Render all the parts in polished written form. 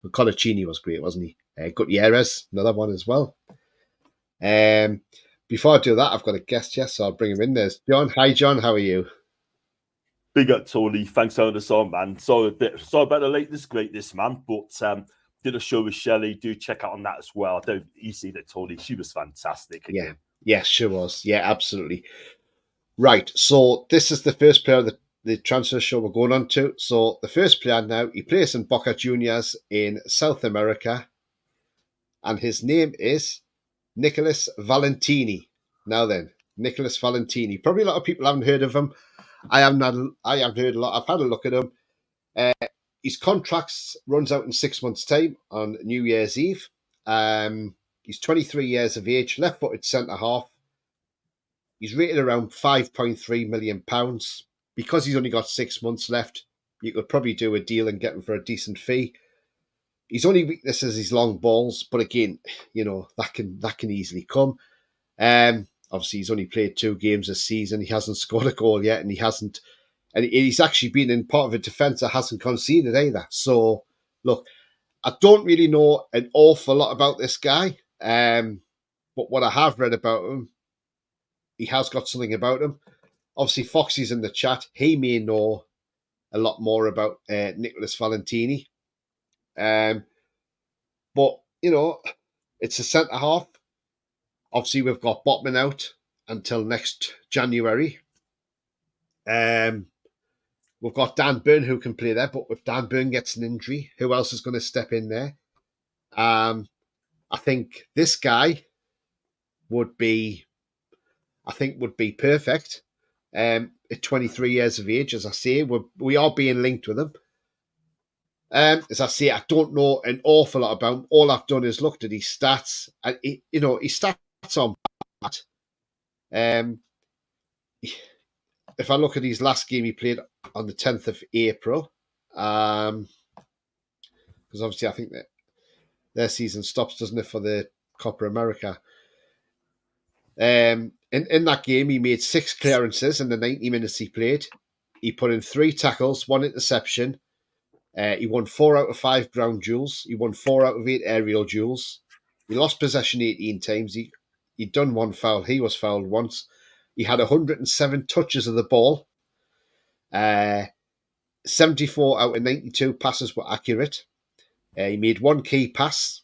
Colaccini was great, wasn't he? Gutierrez, another one as well. Before I do that, I've got a guest here, so I'll bring him in. There's John. Hi, John. How are you? Big up, Tony. Thanks for the song, man. Sorry about the lateness, greatness, man. But did a show with Shelley. Do check out on that as well. I don't you see that, Tony? She was fantastic again. Yeah, she was. Yeah, absolutely. Right. So this is the first player that the transfer show we're going on to. So the first player now, he plays in Boca Juniors in South America, and his name is Nicholas Valentini. Now then, Nicholas Valentini. Probably a lot of people haven't heard of him. I haven't heard a lot. I've had a look at him. His contract runs out in 6 months' time on New Year's Eve. He's 23 years of age, left-footed centre-half. He's rated around £5.3 million. Because he's only got 6 months left, you could probably do a deal and get him for a decent fee. His only weakness is his long balls, but again, that can easily come. Obviously, he's only played 2 games this season. He hasn't scored a goal yet, and he's actually been in part of a defence that hasn't conceded either. So, look, I don't really know an awful lot about this guy, but what I have read about him, he has got something about him. Obviously, Foxy's in the chat. He may know a lot more about Nicholas Valentini. But, it's a centre-half. Obviously, we've got Botman out until next January. We've got Dan Burn who can play there, but if Dan Burn gets an injury, who else is going to step in there? I think this guy would be perfect. At 23 years of age, as I say, we are being linked with him. As I say, I don't know an awful lot about him. All I've done is looked at his stats. And his stats on bad. If I look at his last game, he played on the 10th of April. Because obviously I think that their season stops, doesn't it, for the Copa America. In that game, he made 6 clearances in the 90 minutes he played. He put in 3 tackles, 1 interception. He won 4 out of 5 ground duels. He won 4 out of 8 aerial duels. He lost possession 18 times. He'd done 1 foul. He was fouled once. He had 107 touches of the ball. 74 out of 92 passes were accurate. He made 1 key pass.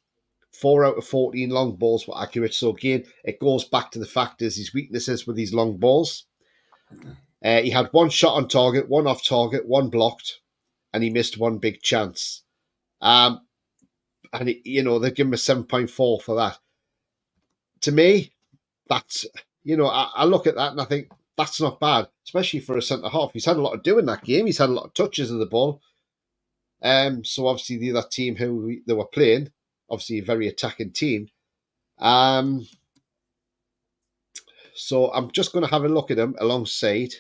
4 out of 14 long balls were accurate. So again, it goes back to the fact is his weaknesses with these long balls. He had 1 shot on target, 1 off target, 1 blocked, and he missed 1 big chance. And they give him a 7.4 for that. To me, that's, I look at that and I think that's not bad, especially for a centre-half. He's had a lot to do in that game. He's had a lot of touches of the ball. So obviously the other team who they were playing, obviously a very attacking team. So I'm just going to have a look at him alongside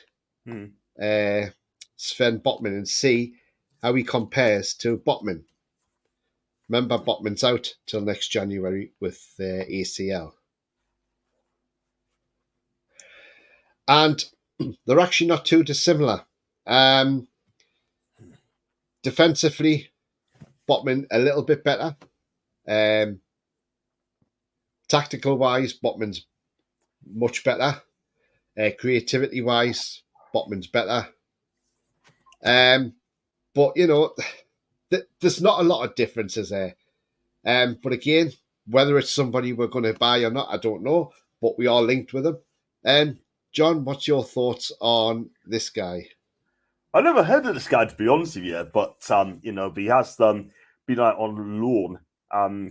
Sven Botman and see how he compares to Botman. Remember, Botman's out till next January with ACL. And they're actually not too dissimilar. Defensively, Botman a little bit better. Tactical-wise, Botman's much better. Creativity-wise, Botman's better. But, there's not a lot of differences there. But again, whether it's somebody we're going to buy or not, I don't know. But we are linked with him. John, what's your thoughts on this guy? I never heard of this guy, to be honest with you, but he has been on loan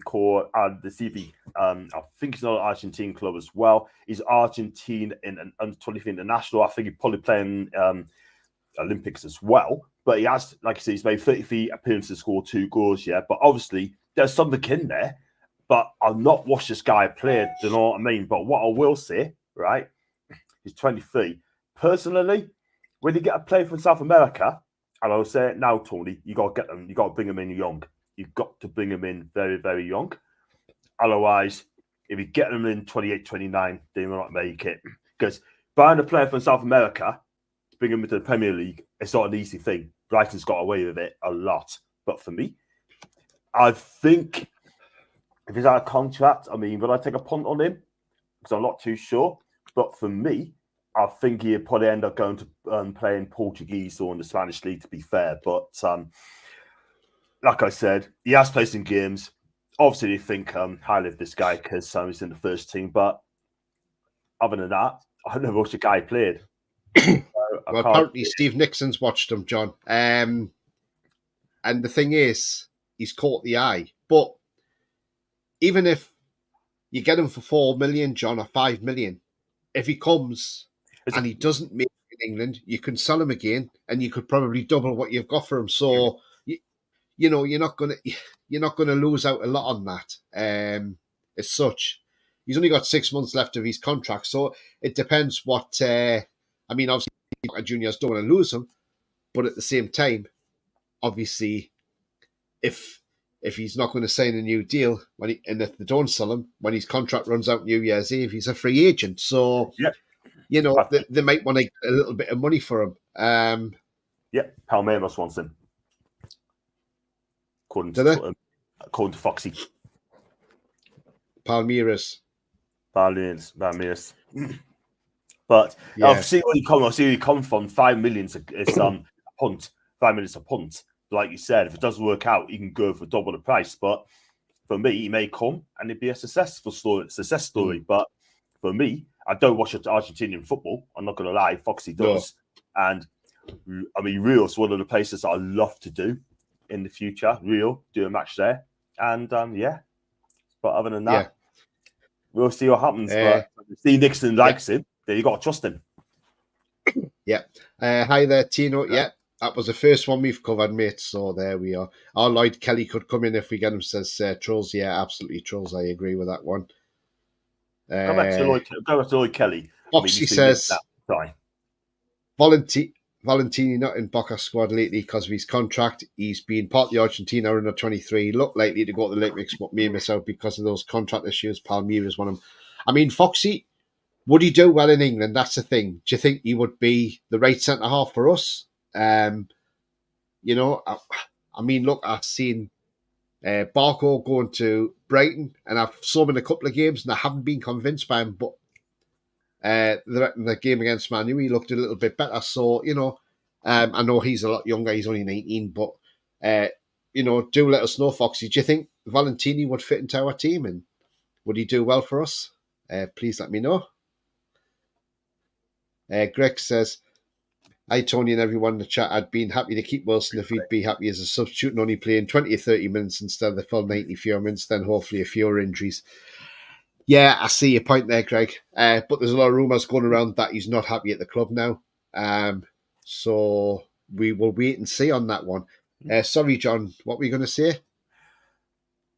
called the CV. I think he's not an Argentine club as well. He's Argentine in an under 23 international. I think he's probably playing Olympics as well. But he has, like I said, he's made 33 appearances, scored 2 goals. Yeah, but obviously there's something in there. But I've not watched this guy play. Do you know what I mean? But what I will say, right? He's 23. Personally, when you get a player from South America, and I'll say it now, Tony, you got to get them. You got to bring them in young. You've got to bring them in very, very young. Otherwise, if you get them in 28, 29, they will not make it. Because buying a player from South America to bring them into the Premier League, it's not an easy thing. Brighton's got away with it a lot. But for me, I think if he's out of contract, I mean, would I take a punt on him? Because I'm not too sure. But for me, I think he'd probably end up going to play in Portuguese or in the Spanish league, to be fair. But like I said, he has played some games. Obviously, you think highly of this guy because he's in the first team. But other than that, I don't know what the guy played. Well, apparently Steve Nixon's watched him, John. And the thing is, he's caught the eye. But even if you get him for 4 million, John, or 5 million, if he comes and he doesn't make it in England, you can sell him again, and you could probably double what you've got for him. So you know you're not gonna lose out a lot on that. As such, he's only got 6 months left of his contract, so it depends what. I mean, obviously, juniors don't want to lose him, but at the same time, obviously, if he's not going to sign a new deal and if they don't sell him when his contract runs out New Year's Eve, he's a free agent. So they might want to get a little bit of money for him. Palmeiras wants him. According to Foxy. Palmeiras. But I've seen where you come from. 5 million is a punt. 5 million is a punt. Like you said, if it doesn't work out, you can go for double the price. But for me, he may come and it'd be a success story. But for me, I don't watch Argentinian football. I'm not going to lie. Foxy does. No. And I mean, Rio's one of the places I love to do in the future. Rio, do a match there. And but other than that, we'll see what happens. But Steve Nixon likes him. Then you got to trust him. Yeah. Hi there, Tino. Yeah. That was the first one we've covered, mate. So there we are. Our Lloyd Kelly could come in if we get him, says Trolls. Yeah, absolutely, Trolls. I agree with that one. Go back to Lloyd Kelly. Foxy says, Valentini not in Boca squad lately because of his contract. He's been part of the Argentina under 23. Looked likely to go to the Olympics, but may miss out because of those contract issues. Palmeiras one of them. I mean, Foxy, would he do well in England? That's the thing. Do you think he would be the right centre half for us? I mean, look, I've seen Barco going to Brighton, and I've saw him in a couple of games, and I haven't been convinced by him. But the game against Man U, he looked a little bit better. So, I know he's a lot younger. He's only 19, but do let us know, Foxy. Do you think Valentini would fit into our team, and would he do well for us? Please let me know. Greg says, hi, Tony and everyone in the chat. I'd been happy to keep Wilson if he'd be happy as a substitute and only playing 20 or 30 minutes instead of the full 94 minutes, then hopefully a fewer injuries. Yeah, I see your point there, Greg. But there's a lot of rumours going around that he's not happy at the club now. So we will wait and see on that one. Sorry, John, what were you going to say?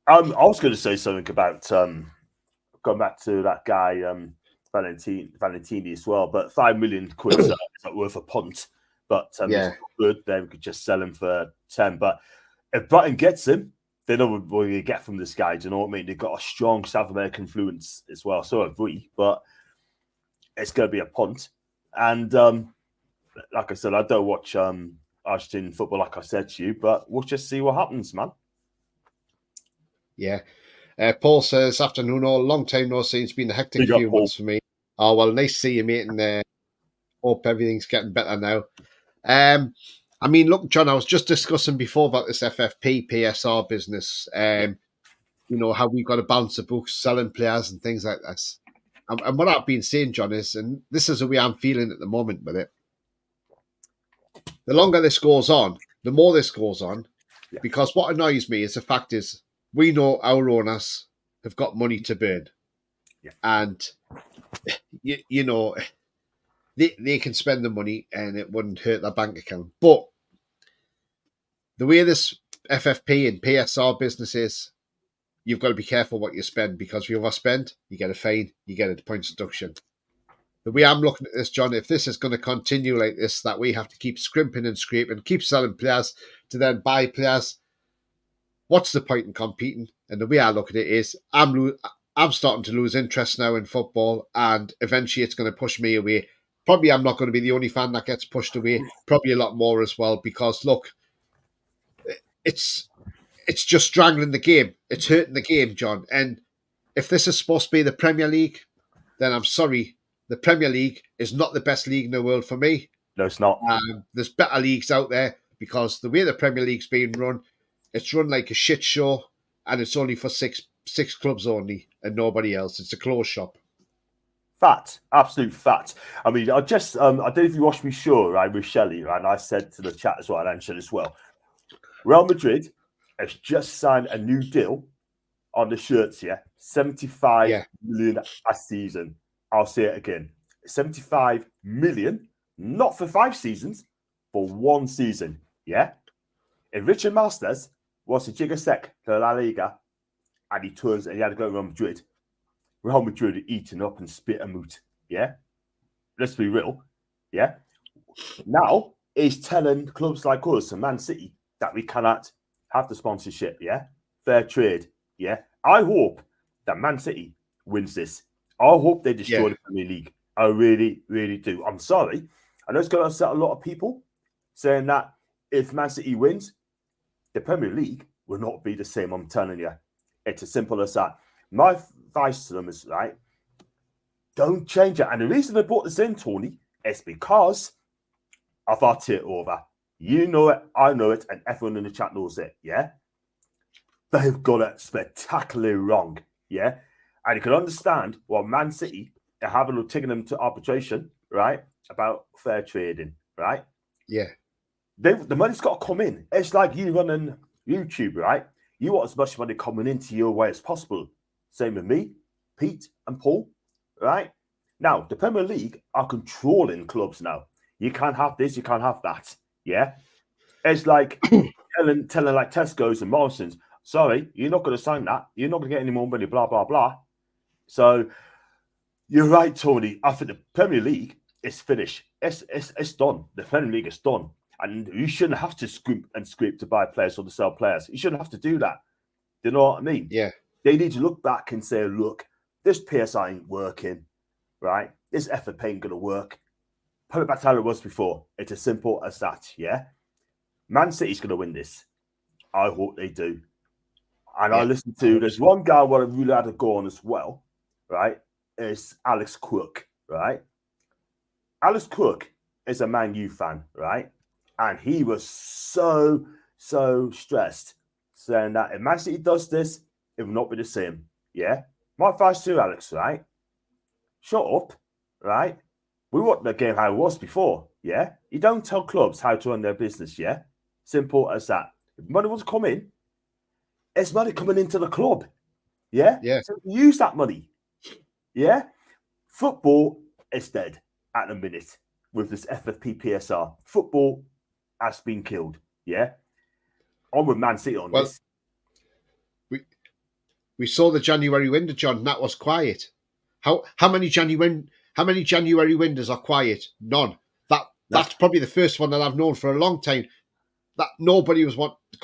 I was going to say something about going back to that guy, Valentini as well, but 5 million quid is not worth a punt. But it's good. Then we could just sell him for 10. But if Brighton gets him, they know what you get from this guy. Do you know what I mean? They've got a strong South American influence as well. So have we. But it's going to be a punt. And like I said, I don't watch Argentinian football, like I said to you. But we'll just see what happens, man. Yeah. Paul says, afternoon all, long time no see. It's been a hectic few months for me. Oh, well, nice to see you, mate, and hope everything's getting better now. I mean, look, John, I was just discussing before about this FFP, PSR business, how we've got to balance the books, selling players and things like this. And what I've been saying, John, is, and this is the way I'm feeling at the moment with it, the longer this goes on, the more this goes on, because what annoys me is the fact is, we know our owners have got money to burn. Yeah. And, they can spend the money and it wouldn't hurt their bank account. But the way this FFP and PSR business is, you've got to be careful what you spend, because if you overspend, you get a fine, you get a points deduction. The way I'm looking at this, John, if this is going to continue like this, that we have to keep scrimping and scraping, keep selling players to then buy players, what's the point in competing? And the way I look at it is, I'm starting to lose interest now in football, and eventually it's going to push me away. Probably I'm not going to be the only fan that gets pushed away. Probably a lot more as well, because look, it's it's just strangling the game. It's hurting the game, John. And if this is supposed to be the Premier League, then I'm sorry. The Premier League is not the best league in the world for me. No, it's not. There's better leagues out there because the way the Premier League's being run, it's run like a shit show, and it's only for six clubs only and nobody else. It's a closed shop. Fact, absolute fact. I mean, I don't know if you watched me show, right, with Shelley, right, and I said to the chat as well, and Shelley as well, Real Madrid has just signed a new deal on the shirts, yeah? 75 million a season. I'll say it again. 75 million, not for 5 seasons, for 1 season, yeah? If Richard Masters was to jig a sec to La Liga and he turns and he had to go to Real Madrid are eating up and spit and moot, yeah? Let's be real, yeah? Now, he's telling clubs like us and Man City that we cannot have the sponsorship, yeah? Fair trade, yeah? I hope that Man City wins this. I hope they destroy the Premier League. I really, really do. I'm sorry. I know it's going to upset a lot of people saying that if Man City wins, the Premier League will not be the same, I'm telling you. It's as simple as that. My advice to them is, right, don't change it. And the reason I brought this in, Tony, is because I've thought it over. You know it, I know it, and everyone in the chat knows it, yeah? They've got it spectacularly wrong, yeah? And you can understand what Man City are having taken them to arbitration, right, about fair trading, right? Yeah. The money's got to come in. It's like you running YouTube, right? You want as much money coming into your way as possible. Same with me, Pete, and Paul, right? Now, the Premier League are controlling clubs now. You can't have this, you can't have that, yeah? It's like telling like Tesco's and Morrison's, sorry, you're not going to sign that. You're not going to get any more money, blah, blah, blah. So you're right, Tony. I think the Premier League is finished. It's done. The Premier League is done. And you shouldn't have to scrape to buy players or to sell players. You shouldn't have to do that. Do you know what I mean? Yeah. They need to look back and say, look, this PSI ain't working, right? This FFP ain't going to work. Put it back to how it was before. It's as simple as that, yeah? Man City's going to win this. I hope they do. And I listen to, there's one guy where I really had to go on as well, right? It's Alex Crook, right? Alex Crook is a Man U fan, right? And he was so stressed, saying that if Man City does this, it will not be the same, yeah? My advice to Alex, right? Shut up, right? We want the game how it was before, yeah? You don't tell clubs how to run their business, yeah? Simple as that. If money wants to come in, it's money coming into the club, yeah? Yeah. So use that money, yeah? Football is dead at the minute with this FFP PSR. Football has been killed, yeah? I'm with Man City on this. We saw the January window, John, and that was quiet. How many January windows are quiet? None. That's probably the first one that I've known for a long time that nobody was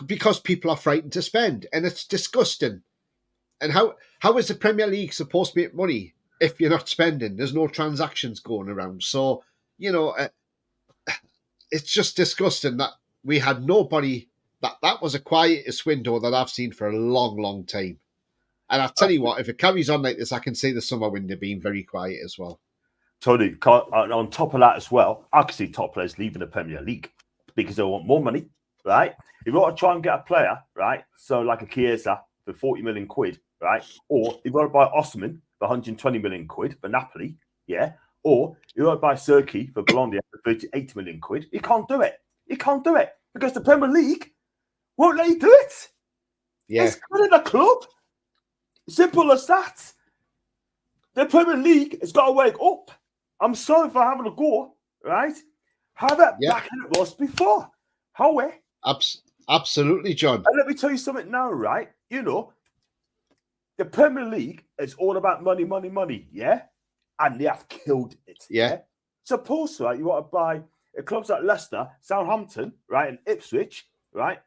because people are frightened to spend, and it's disgusting. And how is the Premier League supposed to make money if you're not spending? There's no transactions going around, so it's just disgusting that we had nobody. That was the quietest window that I've seen for a long time. And I tell you what, if it carries on like this, I can see the summer window being very quiet as well. Tony, on top of that as well, I can see top players leaving the Premier League because they want more money, right? If you want to try and get a player, right, so like a Chiesa for 40 million quid, right, or if you want to buy Osman for 120 million quid for Napoli, yeah, or you want to buy Serki for Bologna for 38 million quid, you can't do it. You can't do it because the Premier League won't let you do it. Yeah. It's killing the club. Simple as that. The Premier League has got to wake up. I'm sorry for having a go, right? Have it back as it was before. How it? Absolutely, John. And let me tell you something now, right? You know, the Premier League is all about money, yeah? And they have killed it. Yeah. Suppose, right, you want to buy clubs like Leicester, Southampton, right, and Ipswich, right?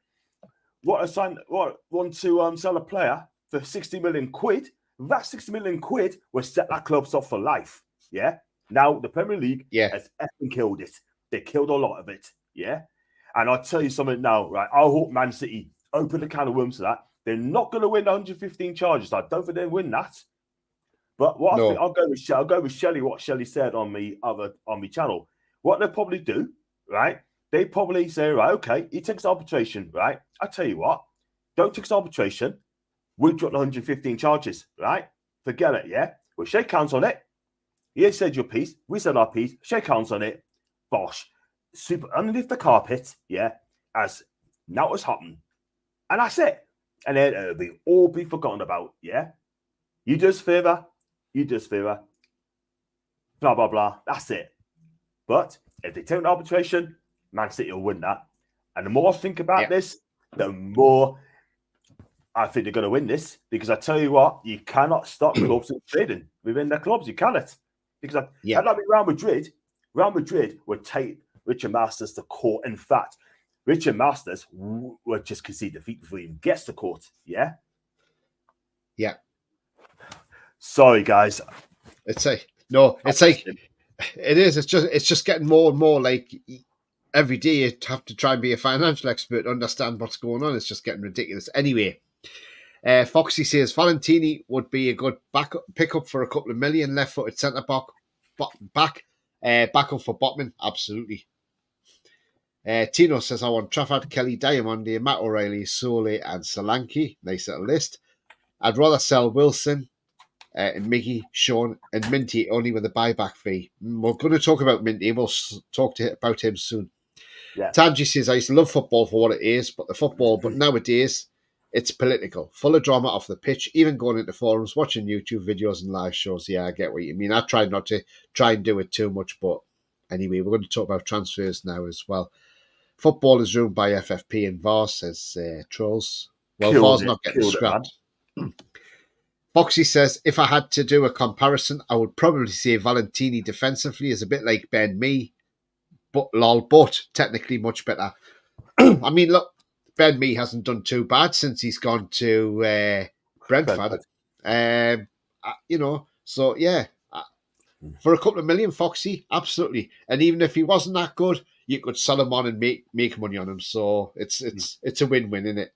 Want to sell a player for 60 million quid? That 60 million quid will set that clubs up for life, yeah? Now, the Premier League has effing killed it. They killed a lot of it, yeah? And I'll tell you something now, right? I hope Man City open the can of worms to that. They're not going to win 115 charges. I don't think they'll win that. But what I think, No. I'll go with Shelley. What Shelley said on my channel. What they'll probably do, right? They probably say, right, okay, he takes arbitration, right? I tell you what, don't take arbitration. We dropped 115 charges, right? Forget it, yeah. We'll shake hands on it. You said your piece. We said our piece. Shake hands on it. Bosh. Super underneath the carpet, yeah. As now it's happened, and that's it. And then it'll all be forgotten about, yeah. You do us favor. You do us favor. Blah blah blah. That's it. But if they take an arbitration, Man City will win that. And the more I think about this, the more I think they're going to win this. Because I tell you what, you cannot stop clubs from trading within their clubs. You cannot. Because had that been Real Madrid would take Richard Masters to court. In fact, Richard Masters would just concede defeat before he even gets to court. Yeah? Yeah. Sorry, guys. It's like it is. It's just getting more and more like every day you have to try and be a financial expert to understand what's going on. It's just getting ridiculous. Anyway, Foxy says Valentini would be a good pickup for a couple of million, left-footed centre back backup for Botman. Absolutely. Tino says I want Trafford, Kelly, Diamondi, Matt O'Reilly, Sole, and Solanke. Nice little list. I'd rather sell Wilson. And Miggy, Sean, and Minty only with a buyback fee. We're going to talk about Minty. We'll talk about him soon. Yeah. Tanji says, I used to love football for what it is, but nowadays it's political, full of drama off the pitch, even going into forums, watching YouTube videos and live shows. Yeah, I get what you mean. I tried not to try and do it too much, but anyway, we're going to talk about transfers now as well. Football is ruined by FFP and VAR, says Trolls. Well, VAR's not getting scrapped. Foxy says, if I had to do a comparison, I would probably say Valentini defensively is a bit like Ben Mee, but technically much better. I mean, look, Ben Mee hasn't done too bad since he's gone to Brentford. So yeah, for a couple of million, Foxy, absolutely. And even if he wasn't that good, you could sell him on and make money on him. So it's a win-win, isn't it?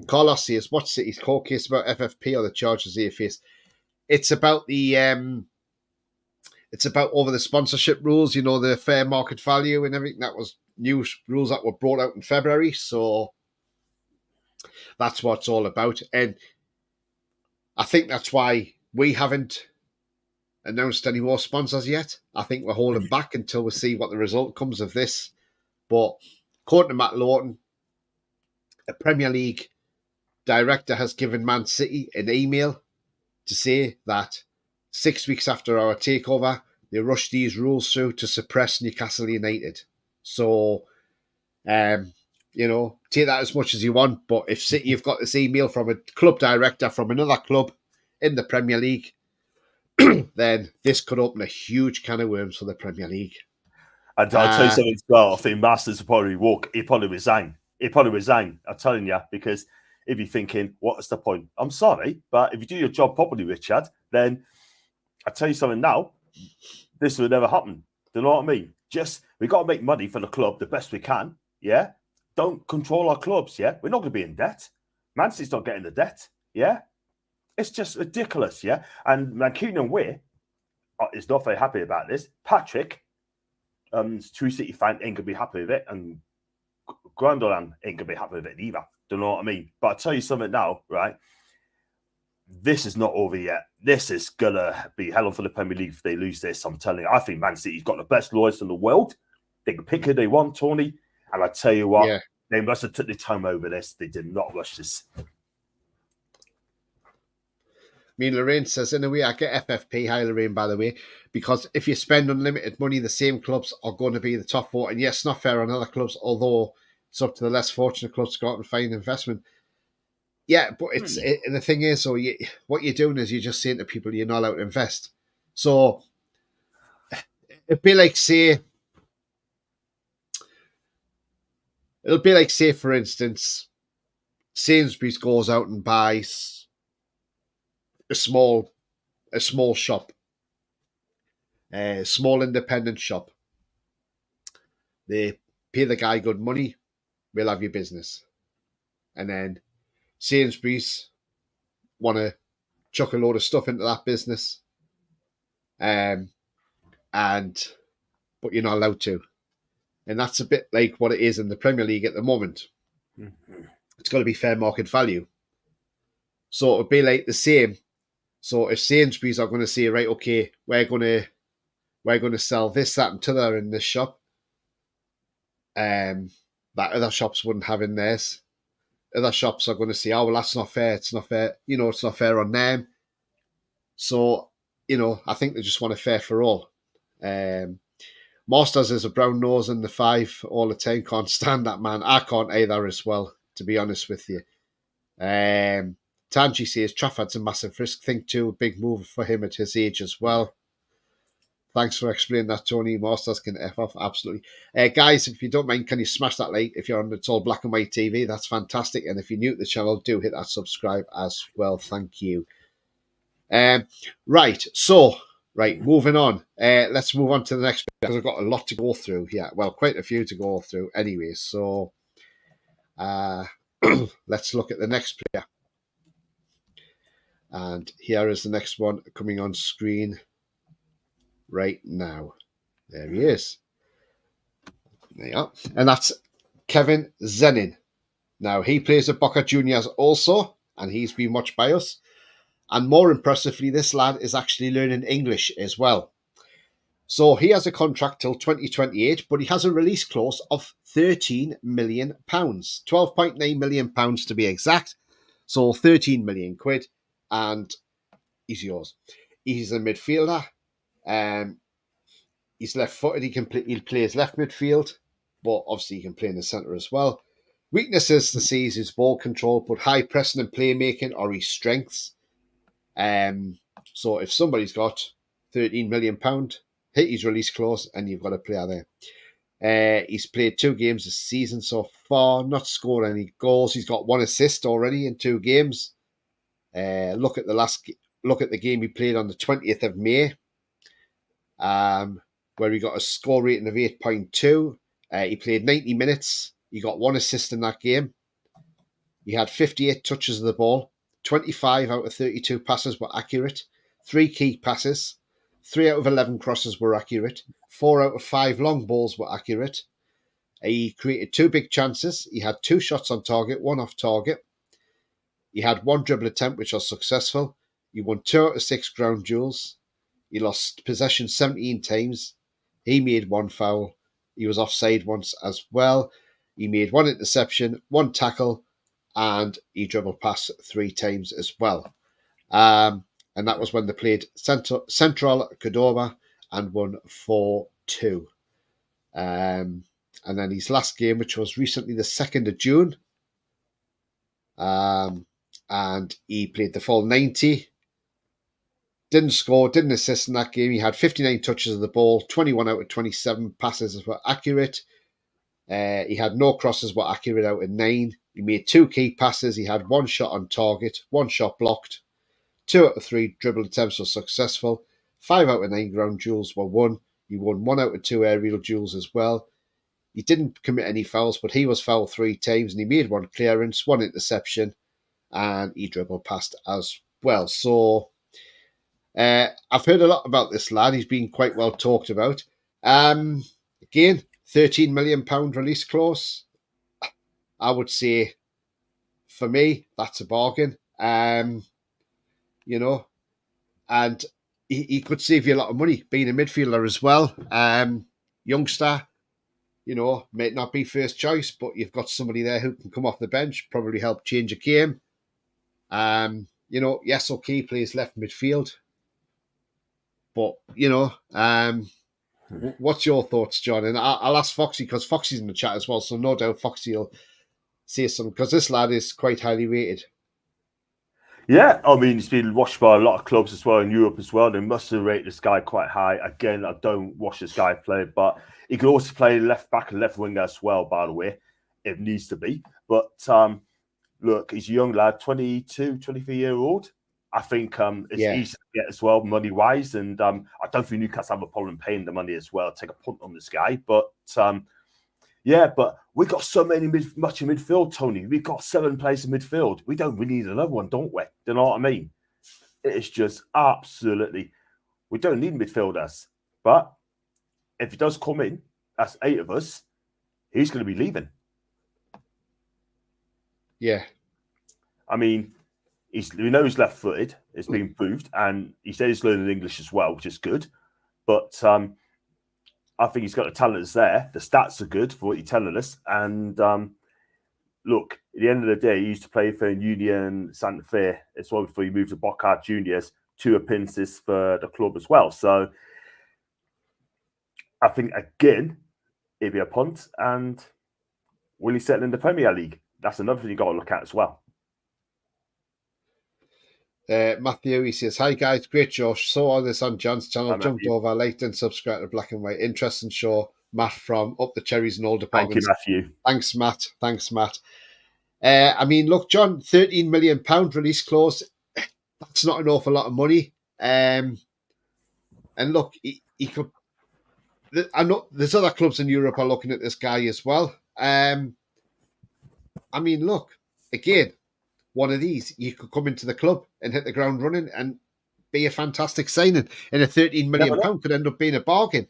Carlos says, what's City's court case about FFP or the charges they face? It's about it's about over the sponsorship rules, the fair market value and everything. That was new rules that were brought out in February. So that's what it's all about. And I think that's why we haven't announced any more sponsors yet. I think we're holding back until we see what the result comes of this. But according to Matt Lawton, a Premier League director has given Man City an email to say that 6 weeks after our takeover, they rushed these rules through to suppress Newcastle United. So, take that as much as you want. But if City have got this email from a club director from another club in the Premier League, then this could open a huge can of worms for the Premier League. And I'll tell you something as well. I think Masters will probably he'll probably resign. I'm telling you, because if you're thinking, what's the point? I'm sorry, but if you do your job properly, Richard, then I tell you something now, this will never happen. Do you know what I mean? We got to make money for the club the best we can. Yeah. Don't control our clubs. Yeah. We're not going to be in debt. Man City's not getting the debt. Yeah. It's just ridiculous. Yeah. And Mancunian Way is not very happy about this. Patrick, True City fan, ain't going to be happy with it. And Grandolan ain't going to be happy with it either. Do you know what I mean? But I'll tell you something now, right? This is not over yet. This is going to be hell on for the Premier League if they lose this. I'm telling you, I think Man City's got the best lawyers in the world. They can pick who they want, Tony. And I tell you what, They must have took the time over this. They did not rush this. Lorraine says, in a way, I get FFP. Hi, Lorraine, by the way, because if you spend unlimited money, the same clubs are going to be the top four. And yes, not fair on other clubs, although it's up to the less fortunate clubs to go out and find investment. Yeah, but the thing is, what you're doing is you're just saying to people you're not allowed to invest. So it'll be like, say, for instance, Sainsbury's goes out and buys a small shop, a small independent shop. They pay the guy good money. We'll have your business. and then Sainsbury's want to chuck a load of stuff into that business, and but you're not allowed to, and that's a bit like what it is in the Premier League at the moment. Mm-hmm. It's got to be fair market value. So it'd be like the same. So if Sainsbury's are going to say, right, okay, we're going to sell this, that, and t'other in this shop, that other shops wouldn't have in theirs. Other shops are going to say, oh, well, that's not fair. It's not fair. It's not fair on them. So, I think they just want a fair for all. Masters is a brown nose in the 5 all the time. Can't stand that man. I can't either as well, to be honest with you. Tanji says Trafford's a massive risk. Think too, a big move for him at his age as well. Thanks for explaining that, Tony. Masters can F off, absolutely. Guys, if you don't mind, can you smash that like if you're on It's All Black and White TV? That's fantastic. And if you're new to the channel, do hit that subscribe as well. Thank you. Right, moving on. Let's move on to the next bit because I've got a lot to go through here. Well, quite a few to go through anyway. So let's look at the next player. And here is the next one coming on screen right now. There he is. There you are. And that's Kevin Zenin. Now, he plays at Boca Juniors also, and he's been watched by us. And more impressively, this lad is actually learning English as well. So he has a contract till 2028, but he has a release clause of £13 million, £12.9 million to be exact. So 13 million quid, and he's yours. He's a midfielder. He's left-footed. He plays left midfield, but obviously he can play in the centre as well. Weaknesses to see is his ball control, but high pressing and playmaking are his strengths. So if somebody's got £13 million, hit his release clause, and you've got a player there. He's played 2 games this season so far, not scored any goals. He's got 1 assist already in 2 games. Look at the game he played on the 20th of May, where he got a score rating of 8.2. He played 90 minutes. He got 1 assist in that game. He had 58 touches of the ball. 25 out of 32 passes were accurate. 3 key passes. 3 out of 11 crosses were accurate. 4 out of 5 long balls were accurate. He created 2 big chances. He had 2 shots on target, 1 off target. He had 1 dribble attempt, which was successful. He won 2 out of 6 ground duels. He lost possession 17 times. He made 1 foul. He was offside once as well. He made 1 interception, 1 tackle, and he dribbled past 3 times as well. And that was when they played Central Cordoba and won 4-2. And then his last game, which was recently the 2nd of June, and he played the full 90. Didn't score, didn't assist in that game. He had 59 touches of the ball, 21 out of 27 passes were accurate. He had no crosses were accurate out of 9. He made 2 key passes. He had 1 shot on target, 1 shot blocked. 2 out of 3 dribble attempts were successful. 5 out of 9 ground duels were won. He won 1 out of 2 aerial duels as well. He didn't commit any fouls, but he was fouled 3 times, and he made 1 clearance, 1 interception, and he dribbled past as well. So I've heard a lot about this lad. He's been quite well talked about. Again, £13 million release clause. I would say, for me, that's a bargain. And he could save you a lot of money being a midfielder as well. Youngster, might not be first choice, but you've got somebody there who can come off the bench, probably help change a game. Yes, okay, plays left midfield. But, what's your thoughts, John? And I'll ask Foxy, because Foxy's in the chat as well, so no doubt Foxy will say something, because this lad is quite highly rated. Yeah, I mean, he's been watched by a lot of clubs as well in Europe as well. They must have rated this guy quite high. Again, I don't watch this guy play, but he could also play left back and left winger as well, by the way, if needs to be. But look, he's a young lad, 22, 23-year-old. I think it's easy to get as well, money-wise. And I don't think Newcastle have a problem paying the money as well. Take a punt on this guy. But Yeah, but we got so much in midfield, Tony. We've got 7 players in midfield. We need another one, don't we? Do you know what I mean? It's just absolutely, we don't need midfielders. But if he does come in, that's 8 of us, he's going to be leaving. Yeah. I mean, we know he's left-footed. It's been proved, and he said he's learning English as well, which is good. But I think he's got the talent that's there. The stats are good for what you're telling us. And look, at the end of the day, he used to play for Union Santa Fe as well before he moved to Boca Juniors, 2 appearances for the club as well. So I think, again, it'd be a punt. And will he settle in the Premier League? That's another thing you've got to look at as well. Matthew, he says, "Hi guys, great show. Saw all this on John's channel. Hi, Jumped Matthew. over, liked and subscribed to Black and White. Interesting show. Matt from Up the Cherries and All Thank you, Departments. Matthew. Thanks, Matt. Thanks, Matt. I mean, look, John, £13 million release clause. That's not an awful lot of money. And look, he could. I know there's other clubs in Europe are looking at this guy as well. I mean, look, again, one of these, you could come into the club and hit the ground running and be a fantastic signing. And a £13 million could end up being a bargain.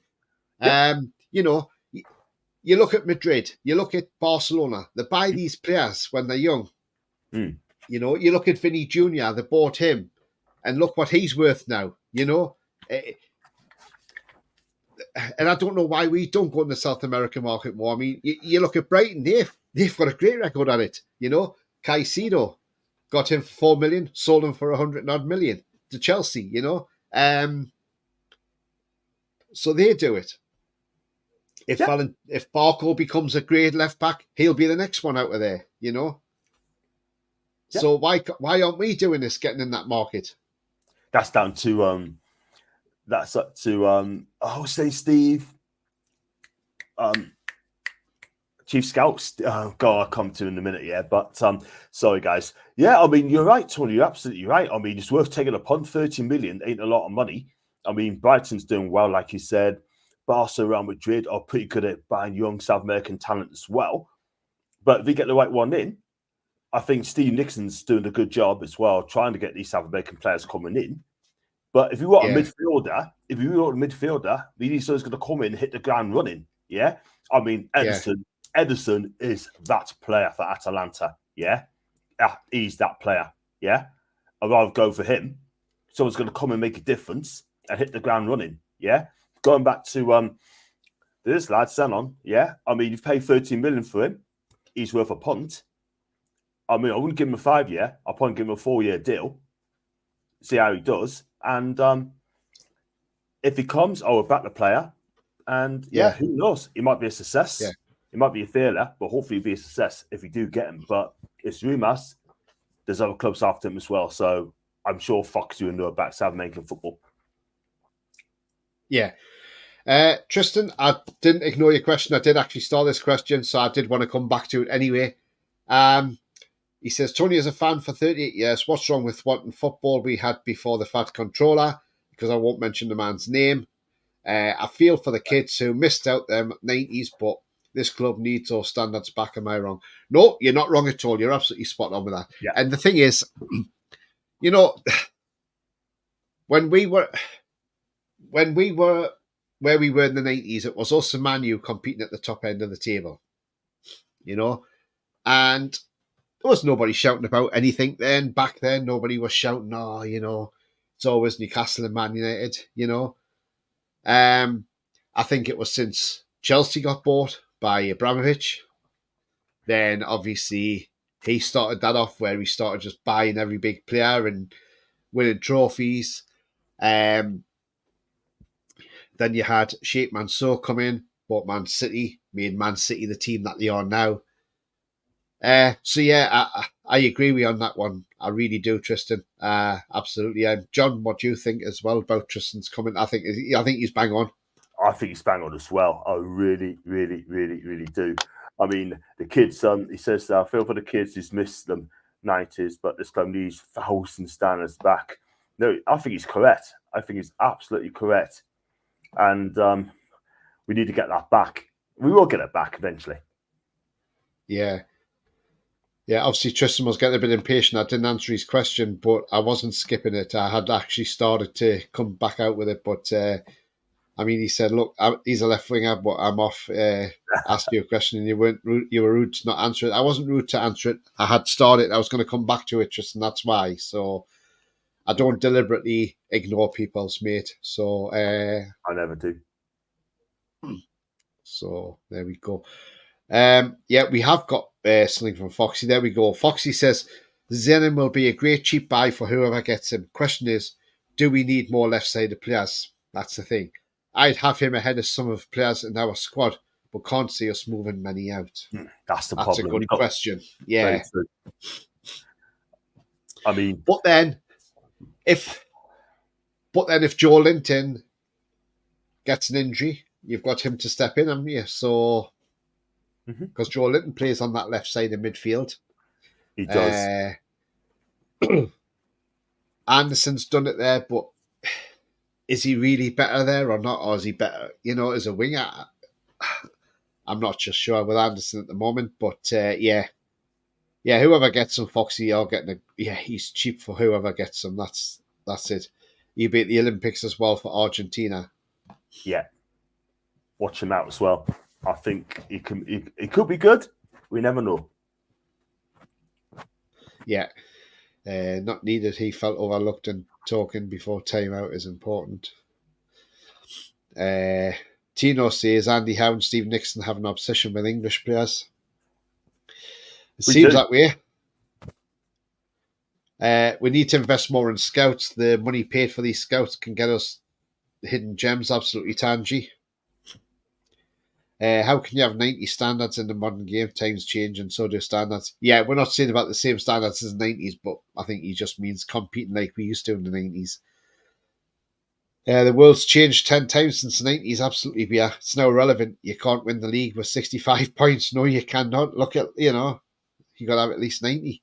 Yep. You know, you look at Madrid, you look at Barcelona, they buy these players when they're young. You know, you look at Vinny Jr., they bought him, and look what he's worth now, you know. And I don't know why we don't go in the South American market more. I mean, you look at Brighton, they've got a great record at it, you know. Caicedo got him for 4 million, sold him for 100 odd million to Chelsea, you know. So they do it. If Barco becomes a great left back, he'll be the next one out of there, you know. Yeah. So why aren't we doing this, getting in that market? That's down to that's up to say Steve, Chief Scouts. Oh God, I'll come to in a minute, yeah. But sorry guys. Yeah, I mean you're right, Tony. You're absolutely right. I mean it's worth taking a punt. 30 million ain't a lot of money. I mean Brighton's doing well, like you said. Barca, Real Madrid are pretty good at buying young South American talent as well. But if we get the right one in, I think Steve Nixon's doing a good job as well, trying to get these South American players coming in. But if you want a midfielder, we need someone's going to come in and hit the ground running. Yeah, I mean Ederson is that player for Atalanta. Yeah, he's that player. Yeah, I'd rather go for him. Someone's going to come and make a difference and hit the ground running. Yeah, going back to this lad Sanon. Yeah, I mean you've paid 13 million for him. He's worth a punt. I mean, I wouldn't give him a 5-year. I'll probably give him a 4-year deal. See how he does. And if he comes, I will back the player. And who knows? He might be a success. Yeah. He might be a failure, but hopefully he'll be a success if we do get him. But it's rumours. There's other clubs after him as well. So I'm sure Fox doing know about South American football. Yeah. Tristan, I didn't ignore your question. I did actually start this question, so I did want to come back to it anyway. He says, Tony, as a fan for 38 years, what's wrong with wanting football we had before the fat controller? Because I won't mention the man's name. I feel for the kids who missed out them 90s, but this club needs those standards back. Am I wrong? No, you're not wrong at all. You're absolutely spot on with that. Yeah. And the thing is, you know, when we were where we were in the 90s, it was us and Man U competing at the top end of the table, you know, and there was nobody shouting about anything then. Back then, nobody was shouting, oh, you know, it's always Newcastle and Man United, you know. I think it was since Chelsea got bought by Abramovich. Then, obviously, he started that off where he started just buying every big player and winning trophies. Then you had Sheikh Mansour come in, bought Man City, made Man City the team that they are now. So yeah, I agree with you on that one. I really do, Tristan. Absolutely. John, what do you think as well about Tristan's comment? I think he's bang on. I think he's bang on as well. I really, really, really, really do. I mean, the kids. He says, "I feel for the kids who's missed them 90s, but this club needs thousand standards back." No, I think he's correct. I think he's absolutely correct, and we need to get that back. We will get it back eventually. Yeah. Yeah, obviously Tristan was getting a bit impatient. I didn't answer his question, but I wasn't skipping it. I had actually started to come back out with it. But, I mean, he said, look, he's a left winger, but I'm off. Asked you a question and you weren't rude, you were rude to not answer it. I wasn't rude to answer it. I had started. I was going to come back to it, Tristan. That's why. So I don't deliberately ignore people's mate. So I never do. So there we go. Yeah, we have got something from Foxy. There we go. Foxy says Zenin will be a great cheap buy for whoever gets him. Question is, do we need more left-sided players? That's the thing. I'd have him ahead of some of the players in our squad, but can't see us moving many out. That's the That's a problem. good question. Yeah. I mean, but then if Joe Linton gets an injury, you've got him to step in, haven't you? So because Joe Linton plays on that left side of midfield. He does. Anderson's done it there, but is he really better there or not? Or is he better, as a winger? I'm not just sure with Anderson at the moment, but yeah, whoever gets him, Foxy, you're getting he's cheap for whoever gets him. That's it. You beat the Olympics as well for Argentina. Yeah, watch him out as well. I think he could be good. We never know. Yeah, not needed. He felt overlooked, and talking before timeout is important. Tino says Andy Howe and Steve Nixon have an obsession with English players. It seems that way. We need to invest more in scouts. The money paid for these scouts can get us hidden gems, absolutely tangy. How can you have 90 standards in the modern game? Times change and so do standards. Yeah, we're not saying about the same standards as the 90s, but I think he just means competing like we used to in the 90s. The world's changed 10 times since the 90s, absolutely, yeah. It's now irrelevant. You can't win the league with 65 points. No, you cannot. Look at, you got to have at least 90.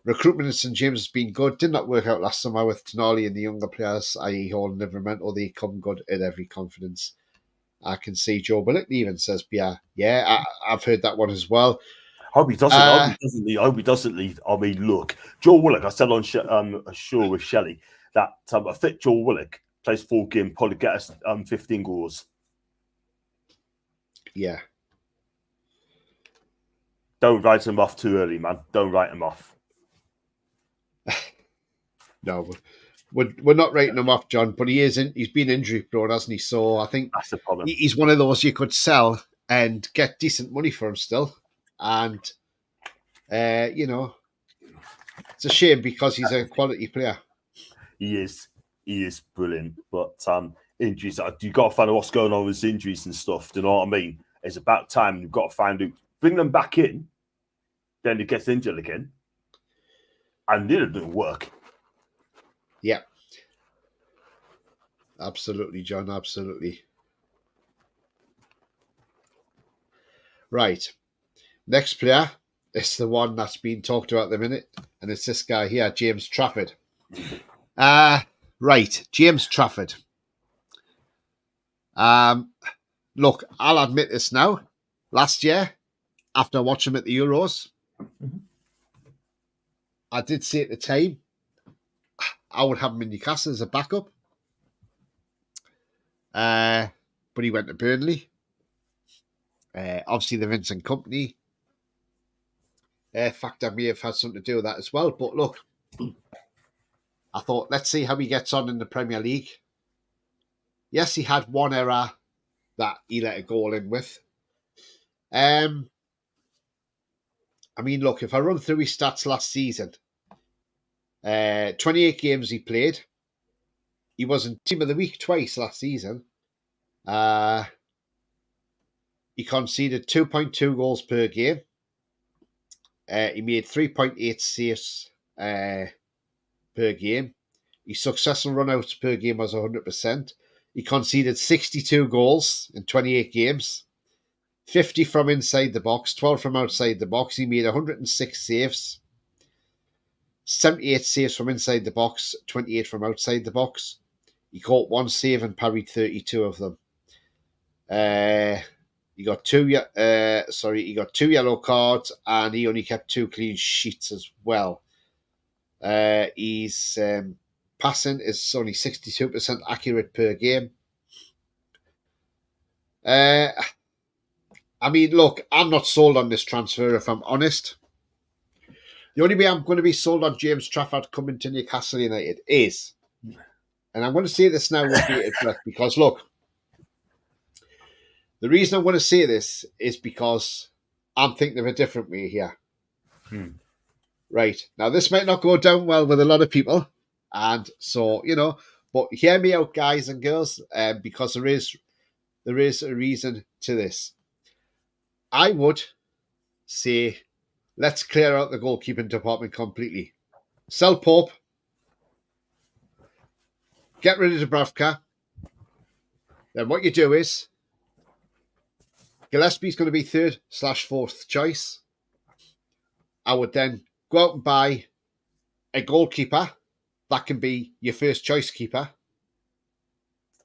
Recruitment in St James has been good. Did not work out last summer with Tonali and the younger players, i.e. Hall and Livermore. They come good at every confidence. I can see Joe Willock even says, yeah, I've heard that one as well. I hope he doesn't. I hope he doesn't leave. I mean, look, Joe Willock. I said on a show with Shelley that a fit Joe Willock plays 4 games, probably get us 15 goals. Yeah. Don't write him off too early, man. Don't write him off. No, we're not writing him off, John. But he's been injury prone, hasn't he? So I think that's the problem. He's one of those you could sell and get decent money for him still, and it's a shame because he's a quality player. He is brilliant, but injuries. You got to find out what's going on with his injuries and stuff. Do you know what I mean? It's about time. You've got to find out, bring them back in. Then he gets injured again, and it didn't work. Yeah, absolutely, John. Absolutely. Right. Next player. It's the one that's been talked about at the minute, and it's this guy here, James Trafford. Right, James Trafford. Look, I'll admit this now. Last year, after watching him at the Euros, I did say at the time I would have him in Newcastle as a backup. But he went to Burnley. Obviously, the Vincent Company factor may have had something to do with that as well. But look, I thought, let's see how he gets on in the Premier League. Yes, he had one error that he let a goal in with. I mean, look, if I run through his stats last season, 28 games he played. He was in Team of the Week twice last season. He conceded 2.2 goals per game. He made 3.8 saves per game. His successful runouts per game was 100%. He conceded 62 goals in 28 games. 50 from inside the box, 12 from outside the box. He made 106 saves. 78 saves from inside the box, 28 from outside the box. He caught one save and parried 32 of them. He got two yellow cards, and he only kept 2 clean sheets as well. He's passing is only 62% accurate per game. I mean, look, I'm not sold on this transfer, if I'm honest. The only way I'm going to be sold on James Trafford coming to Newcastle United is, and I'm going to say this now with bated breath, because look, the reason I want to say this is because I'm thinking of a different way here. Right. Now, this might not go down well with a lot of people. And so, but hear me out, guys and girls, because there is a reason to this. I would say, let's clear out the goalkeeping department completely. Sell Pope. Get rid of Dubravka. Then what you do is, Gillespie's going to be 3rd/4th choice. I would then go out and buy a goalkeeper. That can be your first choice keeper.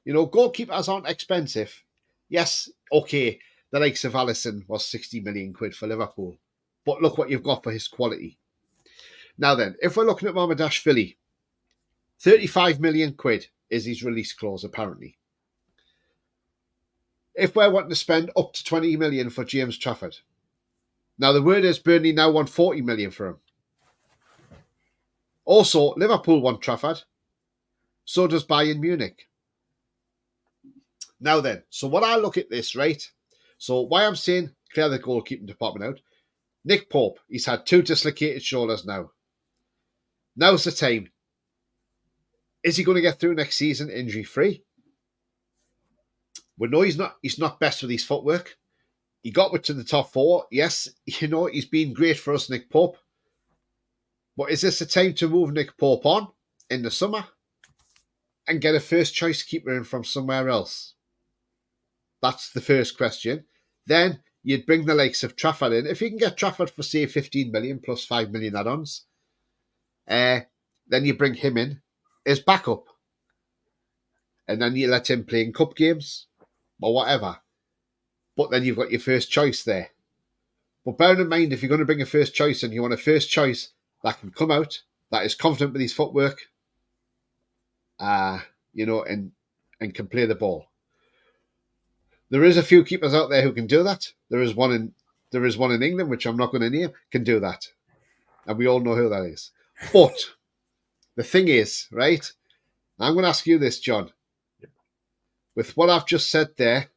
Goalkeepers aren't expensive. Yes, okay, the likes of Alisson was 60 million quid for Liverpool. But look what you've got for his quality. Now then, if we're looking at Mamardashvili, 35 million quid is his release clause, apparently. If we're wanting to spend up to 20 million for James Trafford, now the word is Burnley now want 40 million for him. Also, Liverpool want Trafford. So does Bayern Munich. Now then, so what I look at this, right? So why I'm saying clear the goalkeeping department out. Nick Pope, he's had 2 dislocated shoulders now. Now's the time. Is he going to get through next season injury-free? We know he's not best with his footwork. He got to the top 4. Yes, he's been great for us, Nick Pope. But is this the time to move Nick Pope on in the summer and get a first choice keeper in from somewhere else? That's the first question. Then you'd bring the likes of Trafford in. If you can get Trafford for, say, 15 million plus 5 million add-ons, then you bring him in as backup. And then you let him play in cup games or whatever. But then you've got your first choice there. But bear in mind, if you're going to bring a first choice in, you want a first choice that can come out, that is confident with his footwork, and can play the ball. There is a few keepers out there who can do that. There is one in England, which I'm not going to name, can do that. And we all know who that is. But the thing is, right, I'm going to ask you this, John. With what I've just said there,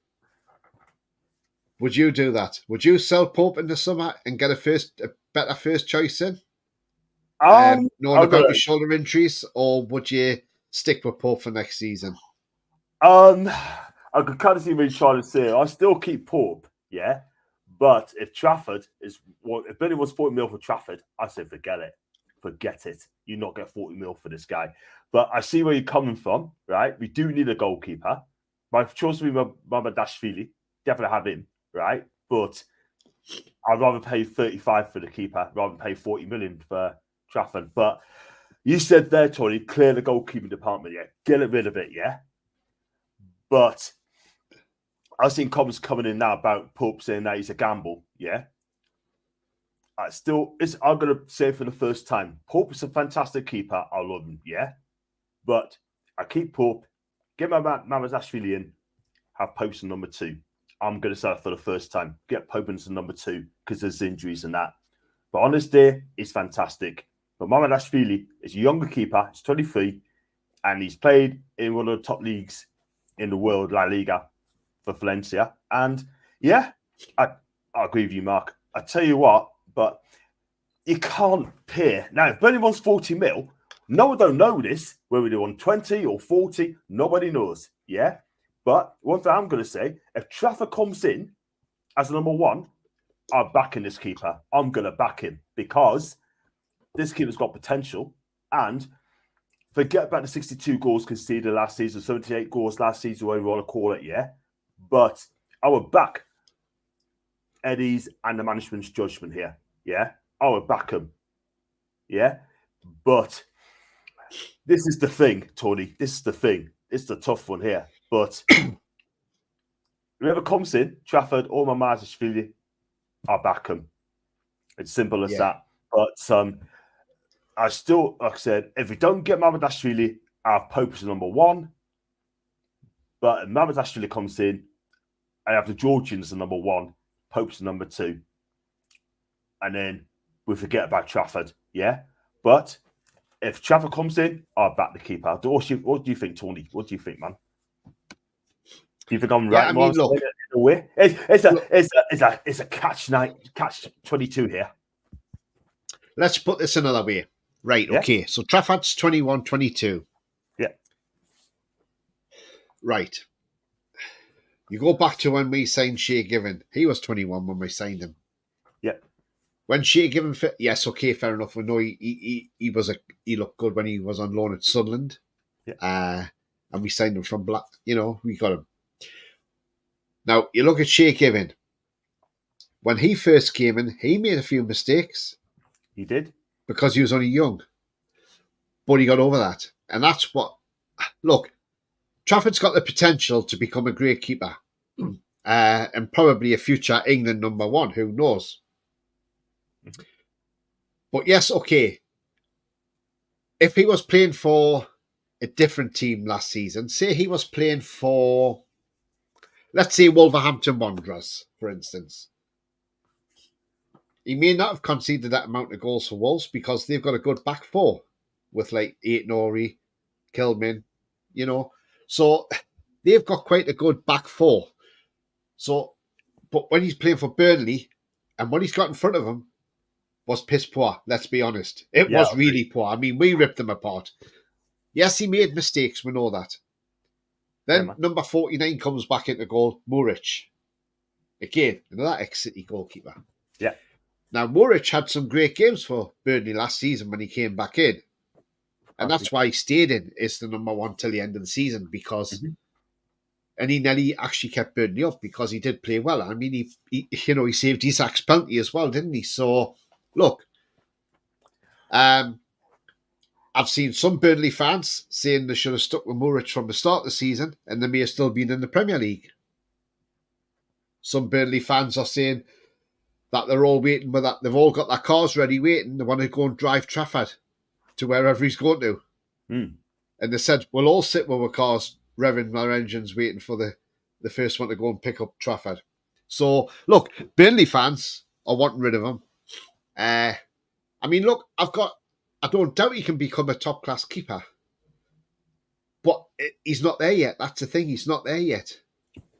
would you do that? Would you sell Pope in the summer and get a better first choice in? Knowing about his shoulder injuries, or would you stick with Pope for next season? I could kind of see what you're trying to say. I still keep Pope, yeah. But if Benny was 40 mil for Trafford, I say forget it. Forget it. You not get 40 mil for this guy. But I see where you're coming from, right? We do need a goalkeeper. My choice would be Mamardashvili. Definitely have him, right? But I'd rather pay 35 for the keeper rather than pay 40 million for Trafford. But you said there, Tony, clear the goalkeeping department, yeah. Get rid of it, yeah. But I've seen comments coming in now about Pope saying that he's a gamble, yeah. I'm going to say for the first time, Pope is a fantastic keeper. I love him, yeah. But I keep Pope, get my Mamardashvili in, have Pope as number 2. I'm going to sell it for the first time. Get Pope as number 2 because there's injuries and that. But on this day, he's fantastic. But Mamardashvili is a younger keeper. He's 23, and he's played in one of the top leagues in the world, La Liga, for Valencia. And yeah, I agree with you, Mark. I tell you what, but you can't pay. Now, if Burnley wants 40 mil, no one don't know this, whether they want 20 or 40, nobody knows, yeah? But one thing I'm going to say, if Trafford comes in as number 1, I'm backing this keeper. I'm going to back him because this keeper's got potential. And forget about the 62 goals conceded last season, 78 goals last season, whatever you want to call it, yeah? But I would back Eddie's and the management's judgment here, yeah? I would back him, yeah? But this is the thing, Tony. This is the thing. It's the tough one here. But whoever comes in, Trafford or Mamardashvili, I'll back him. It's simple as that. But I still, like I said, if we don't get Mamardashvili, I have Pope as number 1. But if Mamardashvili comes in, I have the Georgians as number 1, Pope's number 2. And then we forget about Trafford, yeah? But if Trafford comes in, I'll back the keeper. What do you think, Tony? What do you think, man? Do you think I'm right? I mean, look, It's a catch 22 here. Let's put this another way. Right, okay. So Trafford's 21-22. Yeah. Right. You go back to when we signed Shea Given. He was 21 when we signed him. Yeah. When Shea Given fit, yes, okay, fair enough. We know he looked good when he was on loan at Sunderland. Yeah. And we signed him from Black. We got him. Now, you look at Shea Given. When he first came in, he made a few mistakes. He did. Because he was only young. But he got over that. And that's what... Look, Trafford's got the potential to become a great keeper. And probably a future England number 1. Who knows? Mm-hmm. But yes, okay. If he was playing for a different team last season, say he was playing for... Let's say Wolverhampton Wanderers, for instance. He may not have conceded that amount of goals for Wolves because they've got a good back 4 with like Aït-Nouri, Kilman, So they've got quite a good back 4. So, but when he's playing for Burnley and what he's got in front of him was piss poor, let's be honest. It was really poor. I mean, we ripped them apart. Yes, he made mistakes, we know that. Then number 49 comes back into goal, Muric. Again, another ex-City goalkeeper. Yeah. Now, Muric had some great games for Burnley last season when he came back in. And that's why he stayed in as the number 1 till the end of the season because... And he nearly actually kept Burnley up because he did play well. I mean, he saved Isak's penalty as well, didn't he? So, look, I've seen some Burnley fans saying they should have stuck with Muric from the start of the season and they may have still been in the Premier League. Some Burnley fans are saying that they're all waiting with that. They've all got their cars ready waiting. They want to go and drive Trafford to wherever he's going to. And they said, we'll all sit with our cars, revving our engines, waiting for the first one to go and pick up Trafford. So, look, Burnley fans are wanting rid of him. I mean, look, I don't doubt he can become a top-class keeper. But he's not there yet. That's the thing. He's not there yet.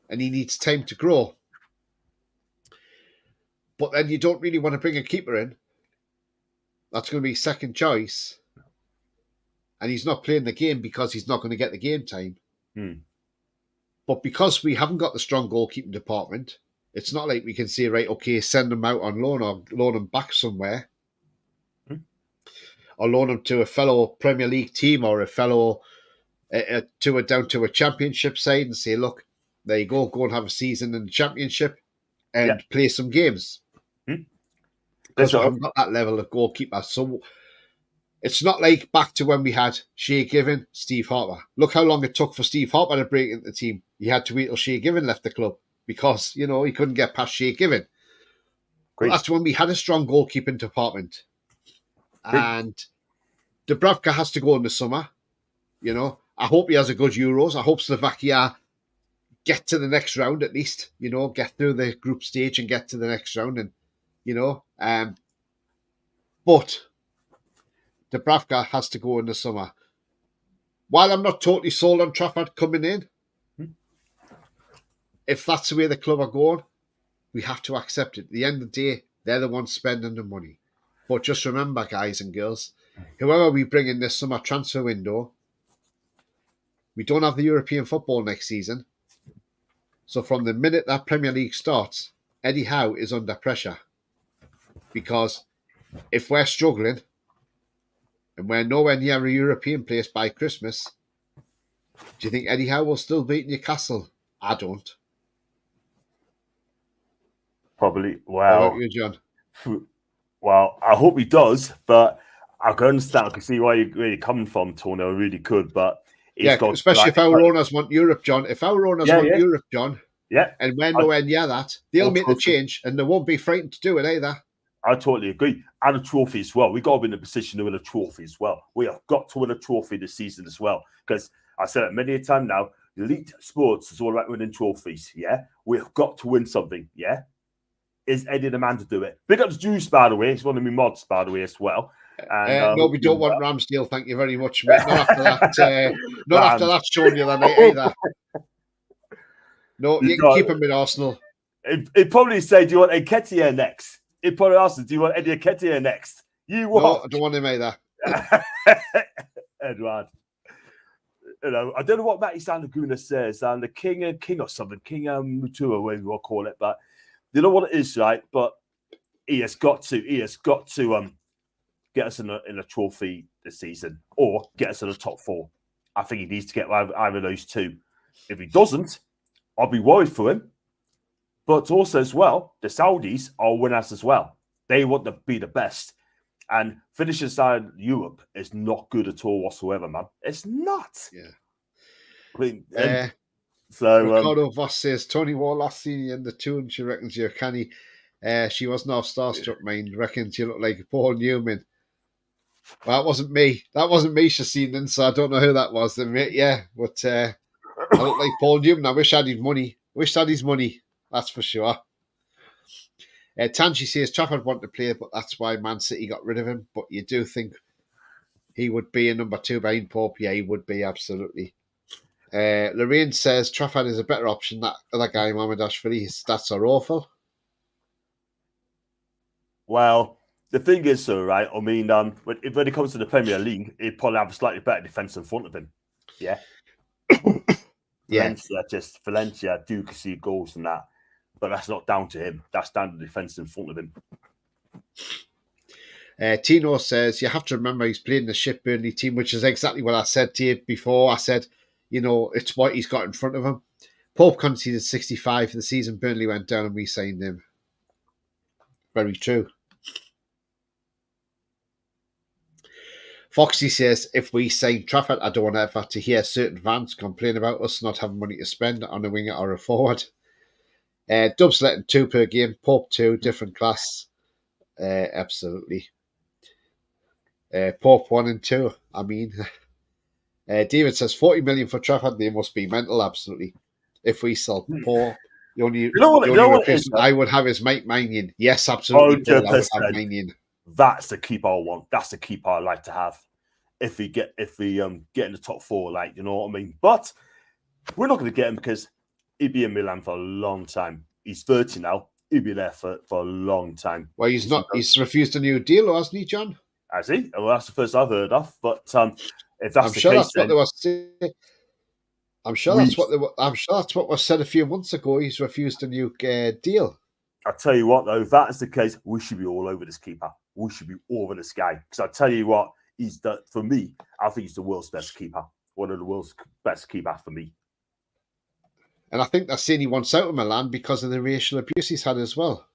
And he needs time to grow. But then you don't really want to bring a keeper in. That's going to be second choice. And he's not playing the game because he's not going to get the game time. But because we haven't got the strong goalkeeping department, it's not like we can say, right, okay, send him out on loan or loan him back somewhere. Or loan him to a fellow Premier League team or a fellow down to a championship side and say, look, there you go and have a season in the championship and play some games. Because we haven't got that level of goalkeeper. So it's not like back to when we had Shea Given, Steve Harper. Look how long it took for Steve Harper to break into the team. He had to wait till Shea Given left the club because, he couldn't get past Shea Given. Well, that's when we had a strong goalkeeping department. And Dubravka has to go in the summer. I hope he has a good Euros. I hope Slovakia get to the next round at least. Get through the group stage and get to the next round. And but Dubravka has to go in the summer. While I'm not totally sold on Trafford coming in, if that's the way the club are going, we have to accept it. At the end of the day, they're the ones spending the money. But just remember, guys and girls, whoever we bring in this summer transfer window, we don't have the European football next season. So from the minute that Premier League starts, Eddie Howe is under pressure. Because if we're struggling and we're nowhere near a European place by Christmas, do you think Eddie Howe will still beat Newcastle? I don't. Probably. Wow. What about you, John? Well, I hope he does, but I can understand. I can see where you're coming from, Tony. I really could, but especially if our owners want Europe, John. If our owners want Europe, John, Yeah, And we're I, nowhere near that. They'll I make the change, and they won't be frightened to do it either. totally agree. And a trophy as well. We got to be in a position to win a trophy as well. We have got to win a trophy this season as well. Because I said it many a time now, elite sports is all about winning trophies. Yeah, we've got to win something. Yeah, is Eddie the man to do it? Big up to Juice, by the way. He's one of my mods, by the way, as well. And No, we don't want Ramsdale. Thank you very much, mate. Not after that. Not after that showing you the night either. No, you can keep him in Arsenal. He'd probably say, "Do you want Nketiah next?" He'd probably ask, "Do you want Eddie Nketiah next?" You what? No, I don't want him either. Edward. I don't know what Matty Sandaguna says, and the king or something, King Mutua, whatever you want to call it, but you know what it is, right? But he has got to get us in a trophy this season, or get us in the top 4. I think he needs to get either of those two. If he doesn't, I'll be worried for him. But also as well, the Saudis are winners as well. They want to be the best. And finishing inside Europe is not good at all whatsoever, man. It's not. Yeah. I mean, Ricardo Voss says Tony Wall last seen you in the tune. She reckons you're canny. She wasn't off starstruck, mind. Reckons you look like Paul Newman. Well, that wasn't me. That wasn't me she's seen in, so I don't know who that was. Yeah, but I look like Paul Newman. I wish I had his money. That's for sure. Tanji says Trafford wanted to play, but that's why Man City got rid of him. But you do think he would be a number 2 behind Pope? Yeah, he would be, absolutely. Lorraine says Trafford is a better option. That other guy, Mohamed Ashfari, his stats are awful. Well, the thing is, so right. I mean, when it comes to the Premier League, he'd probably have a slightly better defense in front of him. Yeah. Valencia do concede goals and that, but that's not down to him. That's down to the defense in front of him. Tino says you have to remember he's playing the shit Burnley team, which is exactly what I said to you before. I said, it's what he's got in front of him. Pope conceded 65 for the season. Burnley went down and we signed him. Very true. Foxy says, if we sign Trafford, I don't want ever to hear certain fans complain about us not having money to spend on a winger or a forward. Dubs letting 2 per game. Pope 2, different class. Absolutely. Pope 1 and 2. I mean, David says 40 million for Trafford. They must be mental, absolutely. If we sell Pope, the only replacement I would have is Mike Mannion. Yes, absolutely. Paul, I would have Mannion. That's the keeper I want. That's the keeper I like to have. If we get in the top 4, like, you know what I mean. But we're not going to get him because he'd be in Milan for a long time. He's 30 now. He'll be there for a long time. Well, he's not. He's refused a new deal, hasn't he, John? Has he? Well, that's the first I've heard of. But if that's the case, that's what they were saying. I'm sure that's what was said a few months ago. He's refused a new deal. I tell you what, though, if that is the case, we should be all over this keeper. We should be all over this guy. Because I tell you what, for me, I think he's the world's best keeper. One of the world's best keeper for me. And I think they're saying he wants out of Milan because of the racial abuse he's had as well.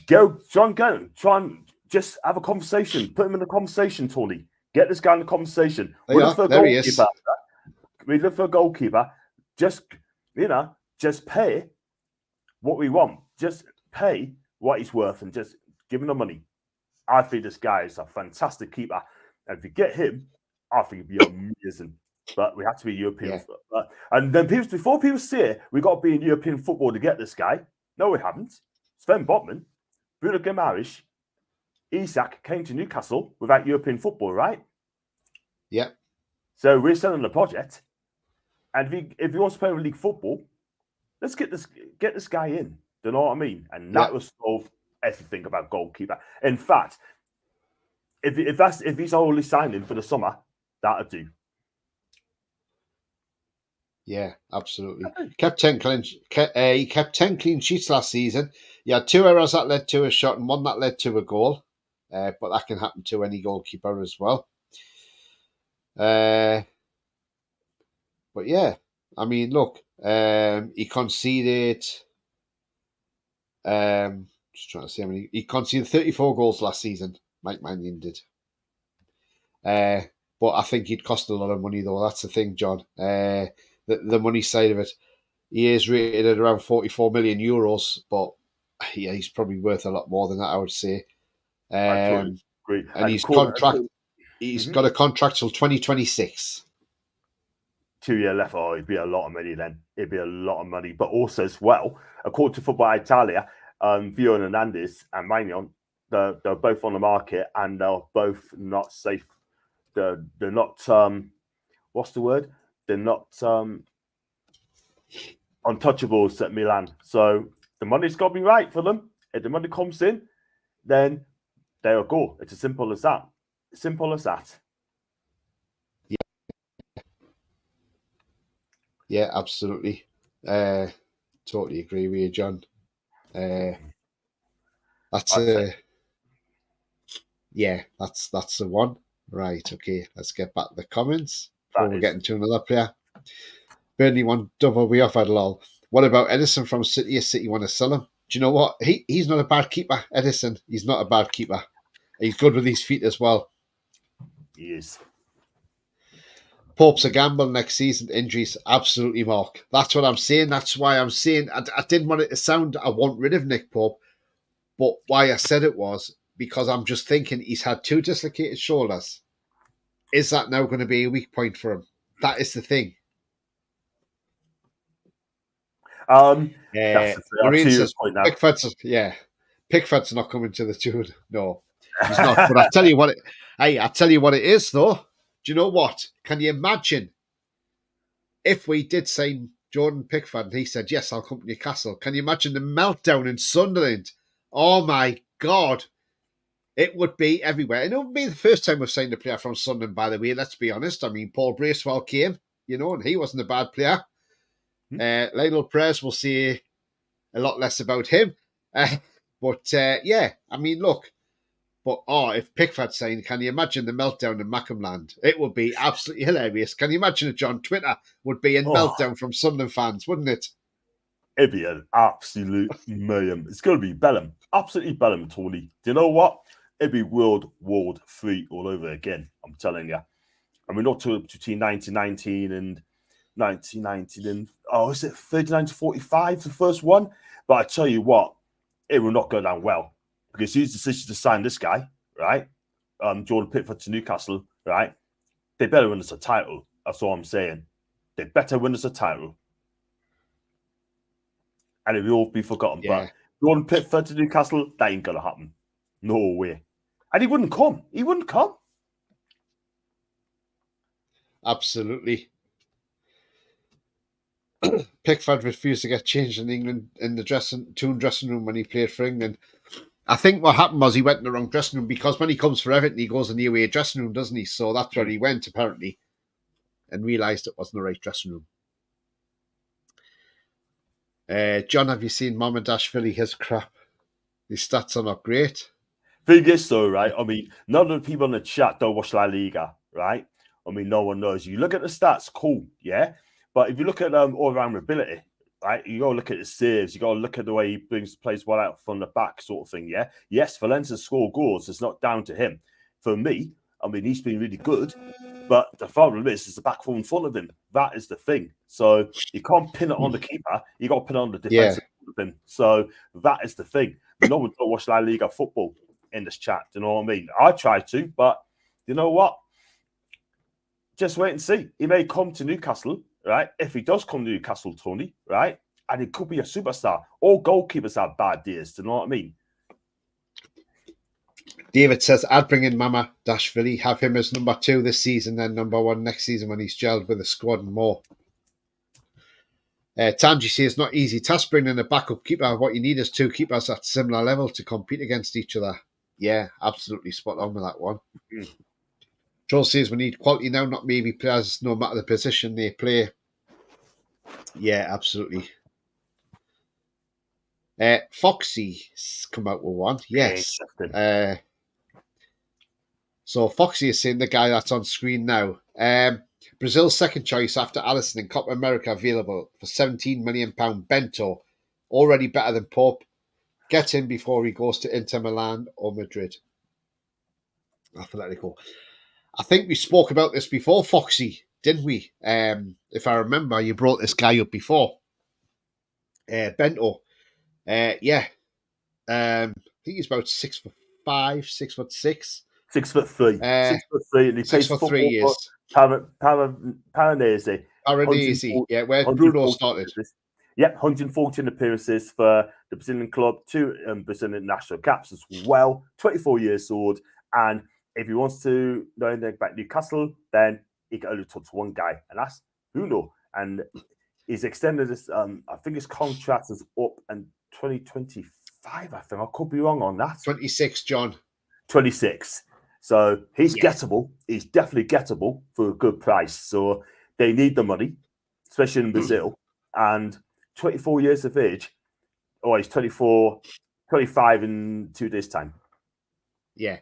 Try and just have a conversation. Put him in a conversation, Tony. Get this guy in the conversation. There he is. We look for a goalkeeper. Just pay what we want. Just pay what he's worth and just give him the money. I think this guy is a fantastic keeper. And if you get him, I think it'd be amazing. But we have to be European. Yeah. And then before people say we got to be in European football to get this guy. No, we haven't. Sven Botman, Bruno Guimaraes, Isak came to Newcastle without European football, right? Yeah. So we're selling the project. And if he wants to play league football, let's get this guy in. Do you know what I mean? And that will solve everything about goalkeeper. In fact, if he's only signing for the summer, that'll do. Yeah, absolutely. He kept 10 clean sheets last season. He had 2 errors that led to a shot and 1 that led to a goal. But that can happen to any goalkeeper as well. But yeah, I mean, look, he conceded. Just trying to see how many. He conceded 34 goals last season. Mike Mannion did. But I think he'd cost a lot of money, though. That's the thing, John. The money side of it. He is rated at around 44 million euros, but yeah, he's probably worth a lot more than that, I would say. I totally agree. And And his Corner, contract, he's mhm, got a contract till 2026. 2 year left. Oh, it'd be a lot of money then. It'd be a lot of money. But also as well, according to Football Italia, Vio Hernandez and Magnon, they're both on the market and they're both not safe. They're not what's the word? They're not untouchables at Milan. So the money's got to be right for them. If the money comes in, then they'll go. It's as simple as that. Simple as that. Yeah, absolutely. Totally agree with you, John. That's I'd say yeah, that's the one. Right, okay, let's get back to the comments before that we get is. into another player. Burnley one double we offered lol. What about Edison from City? Is City want to sell him? Do you know what? He's not a bad keeper, Edison. He's not a bad keeper. He's good with his feet as well. He is. Pope's a gamble next season. Injuries, absolutely, Mark. That's what I'm saying. That's why I'm saying I didn't want it to sound I want rid of Nick Pope, but why I said it was because I'm just thinking he's had two dislocated shoulders. Is that now going to be a weak point for him? That is the thing. That's the thing. I Lorraine see your says point now. Pickford's not coming to the tune. No, he's not. But I tell you what, I tell you what it is though. Do you know what? Can you imagine if we did sign Jordan Pickford and he said yes, I'll come to Newcastle? Can you imagine the meltdown in Sunderland? Oh my God, it would be everywhere. And it would be the first time we've signed a player from Sunderland, by the way. Let's be honest. I mean, Paul Bracewell came, and he wasn't a bad player. Lionel Perez, we'll see a lot less about him. But yeah, I mean, look. But if Pickford signed, can you imagine the meltdown in Mackhamland? It would be absolutely hilarious. Can you imagine it, John? Twitter would be a Oh, meltdown from Sunderland fans, wouldn't it? it'd be an absolute mayhem. It's going to be Bellum. Absolutely Bellum, Tony. Do you know what? It'd be World War III all over again. I'm telling you. I mean, not between 1919 and 1919 and, is it 39 to 45, the first one? But I tell you what, it will not go down well because his decision to sign this guy, right? Jordan Pickford to Newcastle, right? They better win us a title. That's all I'm saying. They better win us a title. And it will all be forgotten. Yeah, But Jordan Pickford to Newcastle, that ain't going to happen. No way. And he wouldn't come. He wouldn't come. absolutely. Pickford refused to get changed in England in the dressing room when he played for England. I think what happened was he went in the wrong dressing room because when he comes for Everton, he goes in the away dressing room, doesn't he? So that's where he went apparently, and realised it wasn't the right dressing room. John, have you seen Mohamedashvili? His crap. His stats are not great. Thing is, though, right? I mean, none of the people in the chat don't watch La Liga, right? I mean, no one knows. You look at the stats, cool, yeah. But if you look at all-round mobility, right? You got to look at his saves. You got to look at the way he plays well out from the back, sort of thing. Yeah. Yes, Valencia score goals. It's not down to him. For me, I mean, he's been really good. But the problem is the back four in front of him. That is the thing. So you can't pin it on the keeper. You got to pin it on the defensive of him. So that is the thing. No one don't watch La Liga football in this chat. Do you know what I mean? I try to, but you know what? Just wait and see. He may come to Newcastle, right? If he does come to Newcastle, Tony, right? And he could be a superstar. All goalkeepers have bad days. Do you know what I mean? David says, I'd bring in Mama Dashvili, have him as number 2 this season, then number 1 next season when he's gelled with the squad and more. Tanji says, it's not easy task bringing in a backup keeper. What you need is 2 keepers at similar level to compete against each other. Yeah, absolutely spot on with that one. Joel says, we need quality now, not maybe players, no matter the position they play. Yeah, absolutely. Foxy's come out with one. Yes. So Foxy is saying the guy that's on screen now. Brazil's second choice after Alisson in Copa America available for £17 million. Bento, already better than Pope. Get him before he goes to Inter Milan or Madrid. Atletico. I think we spoke about this before, Foxy, didn't we? If I remember, you brought this guy up before. Bento. Yeah. I think he's about 6'5", 6'6". 6'3", Uh, 6'3", and he plays 6'3" football for years. Paranese. Paradisi. 140, Yeah, where Bruno 140 started. appearances. Yeah, 114 appearances for the Brazilian club, 2 Brazilian national caps as well. 24 years old, and if he wants to know anything about Newcastle, then he can only talk to one guy, and that's Bruno. And he's extended his, I think his contract is up in 2025. I think I could be wrong on that. 26, John. 26. So he's Yeah. gettable. He's definitely gettable for a good price. So they need the money, especially in Brazil. And 24 years of age, or he's 24, 25 in 2 days' time. Yeah.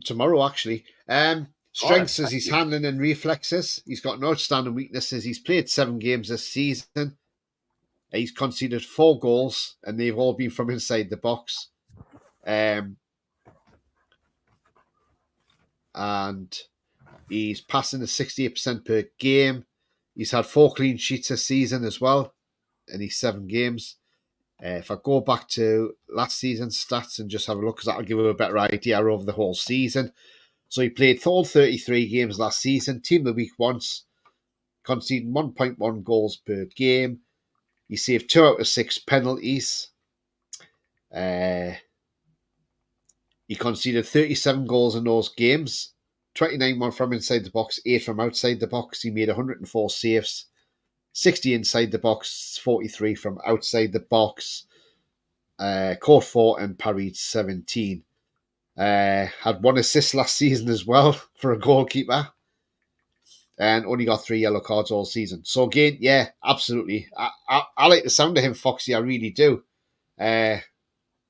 Tomorrow, actually. Strengths is his handling and reflexes. He's got no outstanding weaknesses. He's played 7 games this season. He's conceded 4 goals, and they've all been from inside the box. And he's passing the 68% per game. He's had 4 clean sheets this season as well in his 7 games. If I go back to last season's stats and just have a look, because that'll give you a better idea over the whole season. So he played all 33 games last season, team of the week once, conceding 1.1 goals per game. He saved 2 out of 6 penalties. He conceded 37 goals in those games, 29 from inside the box, 8 from outside the box. He made 104 saves, 60 inside the box, 43 from outside the box. Caught 4 and parried 17. Had 1 assist last season as well for a goalkeeper. And only got 3 yellow cards all season. So again, yeah, absolutely. I like the sound of him, Foxy. I really do.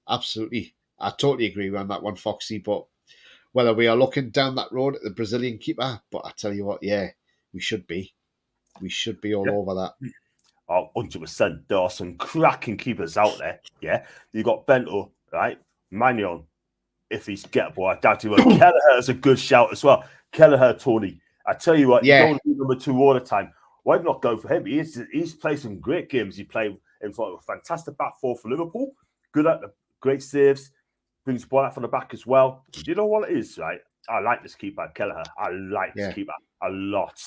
Absolutely. I totally agree on that one, Foxy. But whether we are looking down that road at the Brazilian keeper, but I tell you what, yeah, we should be. We should be all over that. Oh, 100%. There are some cracking keepers out there. Yeah. You got Bento, right? Magnon, if he's gettable. I doubt he will. Kelleher is a good shout as well. Kelleher, Tony. I tell you what, you don't need number 2 all the time. Why not go for him? He's played some great games. He played in front of a fantastic back 4 for Liverpool. Good at the great saves. Brings the ball out from the back as well. Do you know what it is, right? I like this keeper, Kelleher. I like this keeper a lot.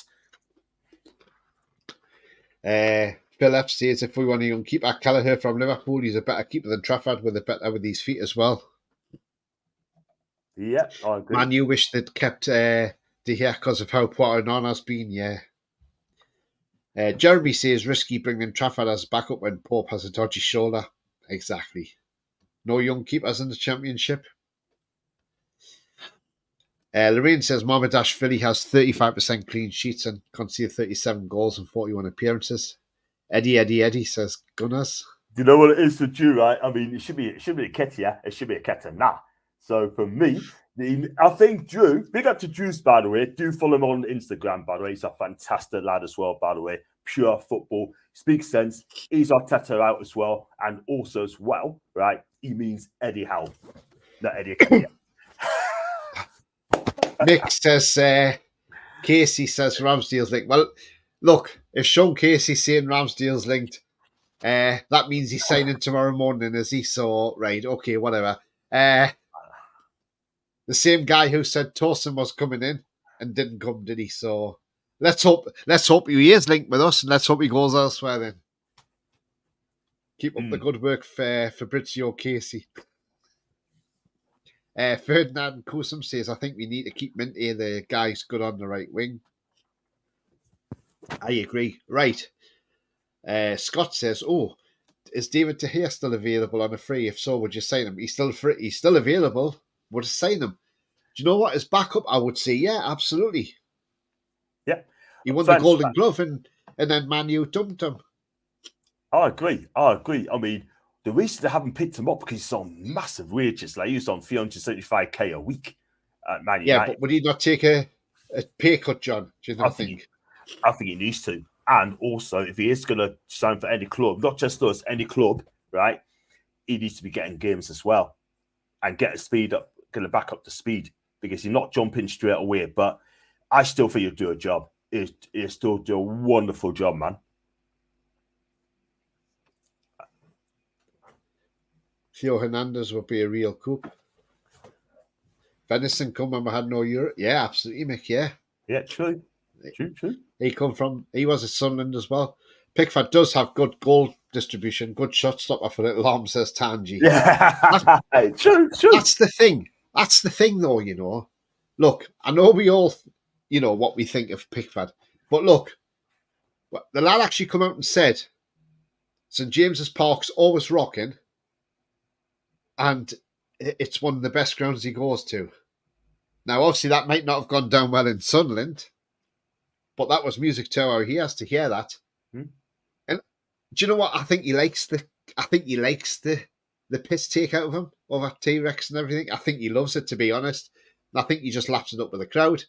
Phillips says if we want a young keeper, Kelleher from Liverpool, he's a better keeper than Trafford with his feet as well. Yeah, I agree. Man, you wish they'd kept De Gea because of how poor Onana's been, yeah. Jeremy says risky bringing Trafford as backup when Pope has a dodgy shoulder. Exactly. No young keepers in the Championship. Lorraine says Mohamedashvili has 35% clean sheets and conceded 37 goals and 41 appearances. Eddie says Gunners. Do you know what it is for Drew, right? I mean, it should be a Ketia. It should be a Ketia. So for me, I think Drew, big up to Drew's, by the way. Do follow him on Instagram, by the way. He's a fantastic lad as well, by the way. Pure football, speaks sense. He's Arteta out as well. And also as well, right? He means Eddie Howe, not Eddie Ketia. Mick says, Casey says Ramsdale's linked. Well, look, if Sean Casey's saying Ramsdale's linked, that means he's signing tomorrow morning, is he? So, right, okay, whatever. The same guy who said Torsen was coming in and didn't come, did he? So let's hope he is linked with us, and let's hope he goes elsewhere then. Keep up the good work for Fabrizio Casey. Ferdinand Kusum says, I think we need to keep Minty, the guy's good on the right wing. I agree. Right. Scott says, is David De Gea still available on a free? If so, would you sign him? He's still free. He's still available. Would you sign him? Do you know what? His backup, I would say, yeah, absolutely. Yeah. He won the Golden Glove and then Man U dumped him. I agree. I mean, the reason they haven't picked him up because he's on massive wages. Like he's on 375k a week at Man United. Yeah, but would he not take a pay cut, John? Do you not think? I think he needs to. And also, if he is going to sign for any club, not just us, any club, right, he needs to be getting games as well and get his speed up, going to back up the speed because he's not jumping straight away. But I still think he'll do a job. He'll still do a wonderful job, man. Theo Hernandez would be a real coup. Venison come when we had no Europe. Yeah, absolutely, Mick. Yeah. Yeah, true. True. He was at Sunderland as well. Pickford does have good goal distribution, good shot stopper for little arm, says Tangi. Yeah, true. That's the thing. That's the thing, though, you know. Look, I know we all, you know, what we think of Pickford. But look, the lad actually come out and said St James's Park's always rocking and it's one of the best grounds he goes to. Now, obviously, that might not have gone down well in Sunderland, but that was music to our ears to hear that. And do you know what? I think he likes the piss take out of him over T-Rex and everything. I think he loves it, to be honest. And I think he just laps it up with the crowd.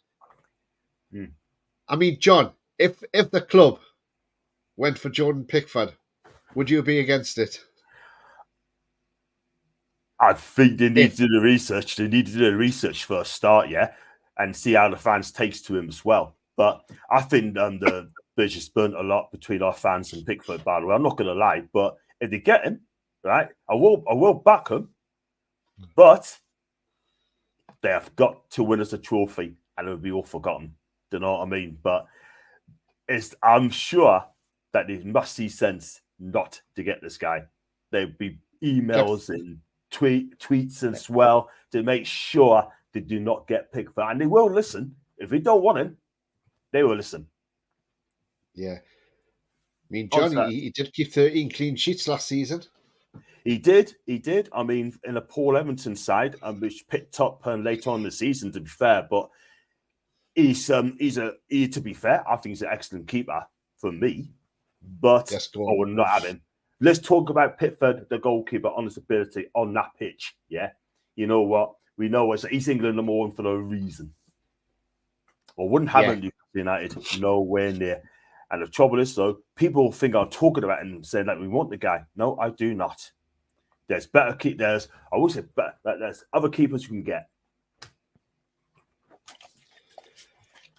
I mean, John, if the club went for Jordan Pickford, would you be against it? I think they need to do the research. They need to do the research for a start, yeah, and see how the fans takes to him as well. But I think there's just burnt a lot between our fans and Pickford, by the way. I'm not going to lie, but if they get him, right, I will back him. But they have got to win us a trophy, and it'll be all forgotten. Do you know what I mean? But I'm sure that they must see sense not to get this guy. There'll be emails and tweets as well to make sure they do not get Pickford, and they will listen. If they don't want him, they will listen. Yeah, I mean, John, he did keep 13 clean sheets last season. He did. I mean, in a Paul Everton side, which picked up later on in the season, to be fair, but to be fair, I think he's an excellent keeper for me, but I would not have him. Let's talk about Pickford, the goalkeeper, on his ability on that pitch. Yeah, you know what? We know it's East England number one for a reason. I wouldn't have him Newcastle United, nowhere near. And the trouble is, though, people think I'm talking about him and saying that we want the guy. No, I do not. There's better there's other keepers you can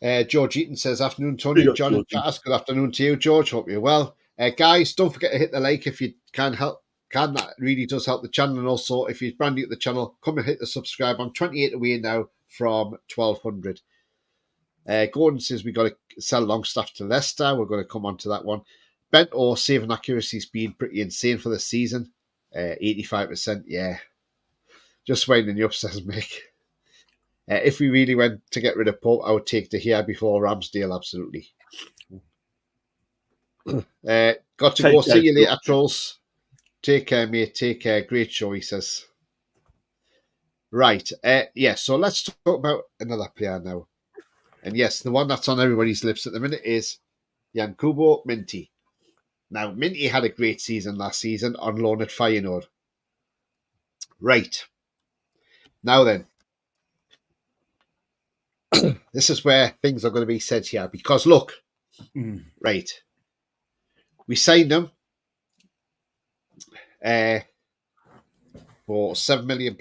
get. George Eaton says, "Afternoon, Tony, John, and Chatters. Good afternoon to you, George. Hope you're well, guys. Don't forget to hit the like if you can help. That really does help the channel, and also if you're brand new to the channel, come and hit the subscribe. I'm 28 away now from 1,200. Gordon says we got to sell Longstaff to Leicester. We're going to come on to that one. Bento saving accuracy has been pretty insane for this season. 85%. Yeah, just winding you up, says Mick. If we really went to get rid of Pope, I would take De Gea before Ramsdale, absolutely. Got to go. See you later, trolls. Take care, mate. Take care. Great show, he says. Right. So let's talk about another player now. And yes, the one that's on everybody's lips at the minute is Yankubo Minty. Now, Minty had a great season last season on loan at Feyenoord. Right. Now then, this is where things are going to be said here. Because look, right, we signed him for £7 million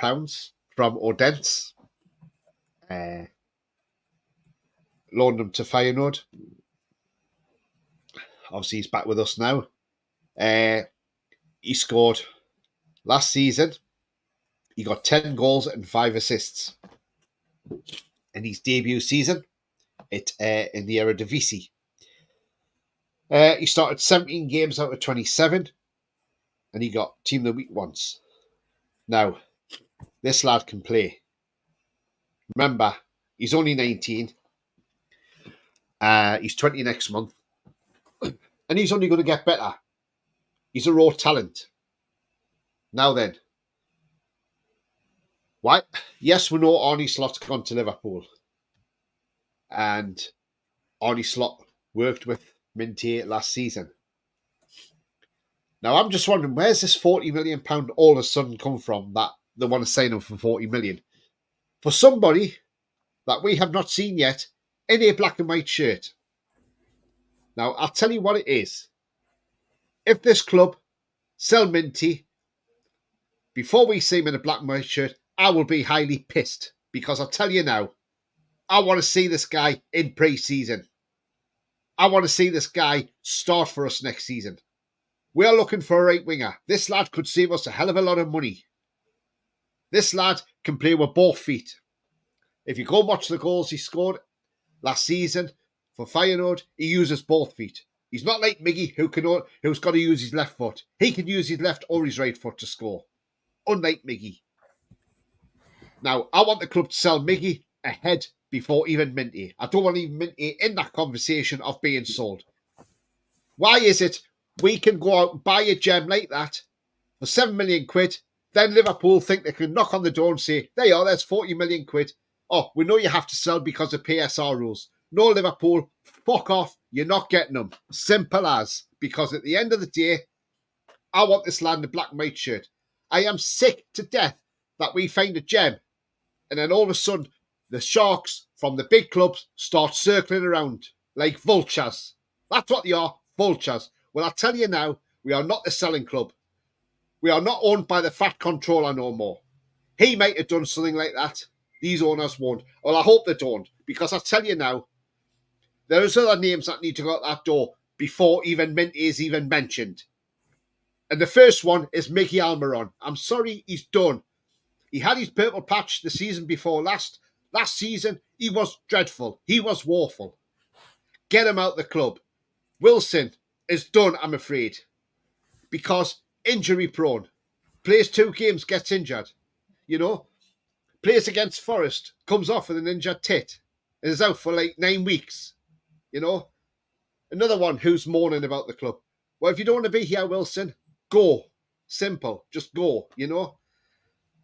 from Odense. Loaned him to Feyenoord. Obviously, he's back with us now. He scored last season. He got 10 goals and 5 assists in his debut season in the Eredivisie. He started 17 games out of 27, and he got Team of the Week once. Now, this lad can play. Remember, he's only 19. He's 20 next month. And he's only going to get better. He's a raw talent. Now then. Why? Yes, we know Arne Slot's gone to Liverpool. And Arne Slot worked with Minty last season. Now, I'm just wondering, where's this £40 million all of a sudden come from that they want to sign him for £40 million? For somebody that we have not seen yet in a black and white shirt. Now, I'll tell you what it is. If this club sell Minty before we see him in a black and white shirt, I will be highly pissed. Because I'll tell you now, I want to see this guy in pre-season. I want to see this guy start for us next season. We are looking for a right winger. This lad could save us a hell of a lot of money. This lad can play with both feet. If you go and watch the goals he scored last season for Feyenoord, he uses both feet. He's not like Miggy, who's got to use his left foot. He can use his left or his right foot to score, unlike Miggy. Now, I want the club to sell Miggy ahead before even Minty. I don't want even Minty in that conversation of being sold. Why is it we can go out and buy a gem like that for 7 million quid, then Liverpool think they can knock on the door and say, there you are, there's 40 million quid. Oh, we know you have to sell because of PSR rules. No, Liverpool, fuck off. You're not getting them. Simple as. Because at the end of the day, I want this lad in the black and white shirt. I am sick to death that we find a gem and then all of a sudden the sharks from the big clubs start circling around like vultures. That's what they are, vultures. Well, I tell you now, we are not the selling club. We are not owned by the fat controller no more. He might have done something like that. These owners won't. Well, I hope they don't. Because I tell you now, there's other names that need to go out that door before even Mint is even mentioned. And the first one is Mickey Almiron. I'm sorry, he's done. He had his purple patch the season before last. Last season, he was dreadful. He was woeful. Get him out the club. Wilson is done, I'm afraid. Because injury prone. Plays 2 games, gets injured. You know? Plays against Forest, comes off with an injured tit. And is out for like 9 weeks. You know? Another one who's moaning about the club. Well, if you don't want to be here, Wilson, go. Simple. Just go, you know?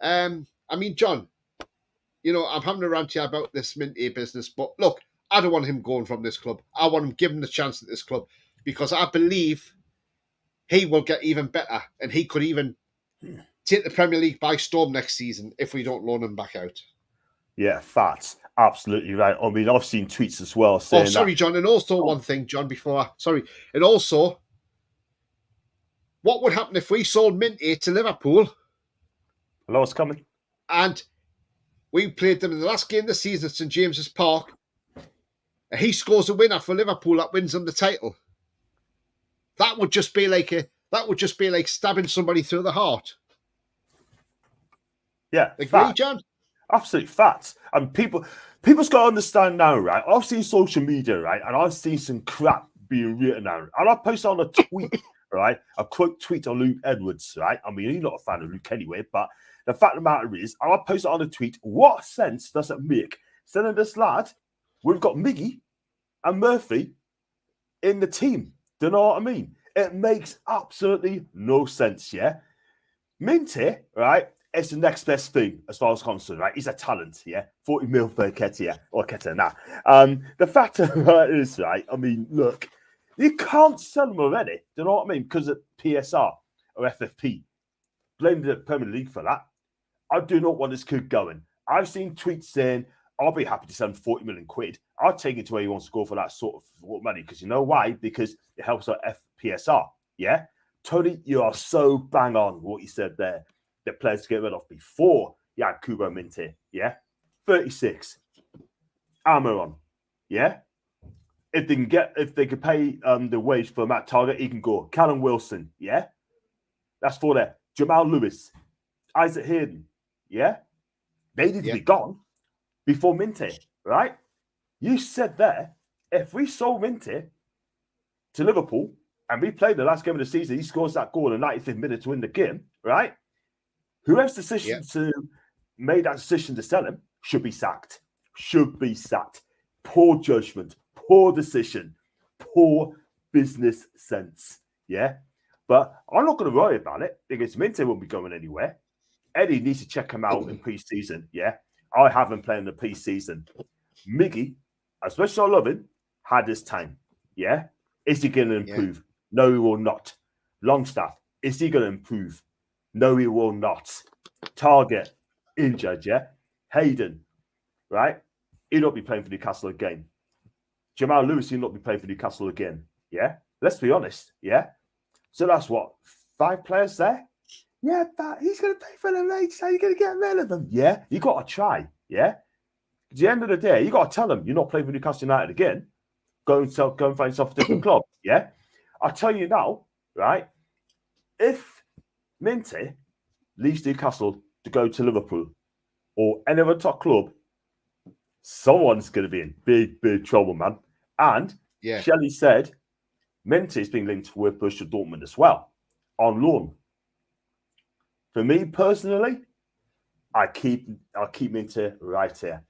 I mean, John, you know, I'm having a rant here about this Minty business, but look, I don't want him going from this club. I want him given the chance at this club because I believe he will get even better and he could even take the Premier League by storm next season if we don't loan him back out. Yeah, facts. Absolutely right. I mean, I've seen tweets as well saying sorry, John. And also one thing, John, and also, what would happen if we sold Minty to Liverpool? Hello, it's coming. And we played them in the last game of the season at St James's Park. And he scores a winner for Liverpool that wins them the title. That would just be like stabbing somebody through the heart. Yeah, agree, John? Absolute facts. And people's got to understand now, right? I've seen social media, right, and I've seen some crap being written out. And I posted on a tweet, right, a quick tweet on Luke Edwards, right? I mean, you're not a fan of Luke anyway, but the fact of the matter is, I posted on a tweet, what sense does it make sending this lad? We've got Miggy and Murphy in the team. Do you know what I mean? It makes absolutely no sense, yeah? Minty, right, is the next best thing as far as concerned, right? He's a talent, yeah? 40 mil per Ketia, or Ketia, nah. The fact of it is, right, I mean, look, you can't sell them already. Do you know what I mean? Because of PSR or FFP. Blame the Premier League for that. I do not want this kid going. I've seen tweets saying, I'll be happy to send 40 million quid. I'll take it to where he wants to go for that sort of money. Because you know why? Because it helps our FPSR. Yeah? Tony, you are so bang on what you said there. The players to get rid of before you had Kubo Minty. Yeah? 36. Almiron. Yeah? If they could pay the wage for Matt Target, he can go. Callum Wilson. Yeah? That's for there. Jamal Lewis. Isaac Hayden. Yeah? They need to be gone before Minty, right? You said there, if we sold Minty to Liverpool and we played the last game of the season, he scores that goal in the 95th minute to win the game, right? Whoever's decision to make that decision to sell him should be sacked. Should be sacked. Poor judgment, poor decision, poor business sense. Yeah? But I'm not going to worry about it because Minty won't be going anywhere. Eddie needs to check him out in pre-season. Yeah, I haven't played in the pre-season. Miggy, as much as I love him, had his time. Yeah, is he going to improve? Yeah. No, he will not. Longstaff, is he going to improve? No, he will not. Target, injured. Yeah, Hayden, right? He'll not be playing for Newcastle again. Jamal Lewis, he'll not be playing for Newcastle again. Yeah, let's be honest. Yeah, so that's what 5 players there. Yeah, but he's going to pay for the rates. How are you going to get rid of them? Yeah, you got to try. Yeah. At the end of the day, you got to tell them you're not playing for Newcastle United again. Go and find yourself a different club. Yeah. I'll tell you now, right? If Minty leaves Newcastle to go to Liverpool or any other top club, someone's going to be in big, big trouble, man. And Yeah. Shelley said Mente is being linked with Borussia Dortmund as well on loan. For me personally, I keep Mente right here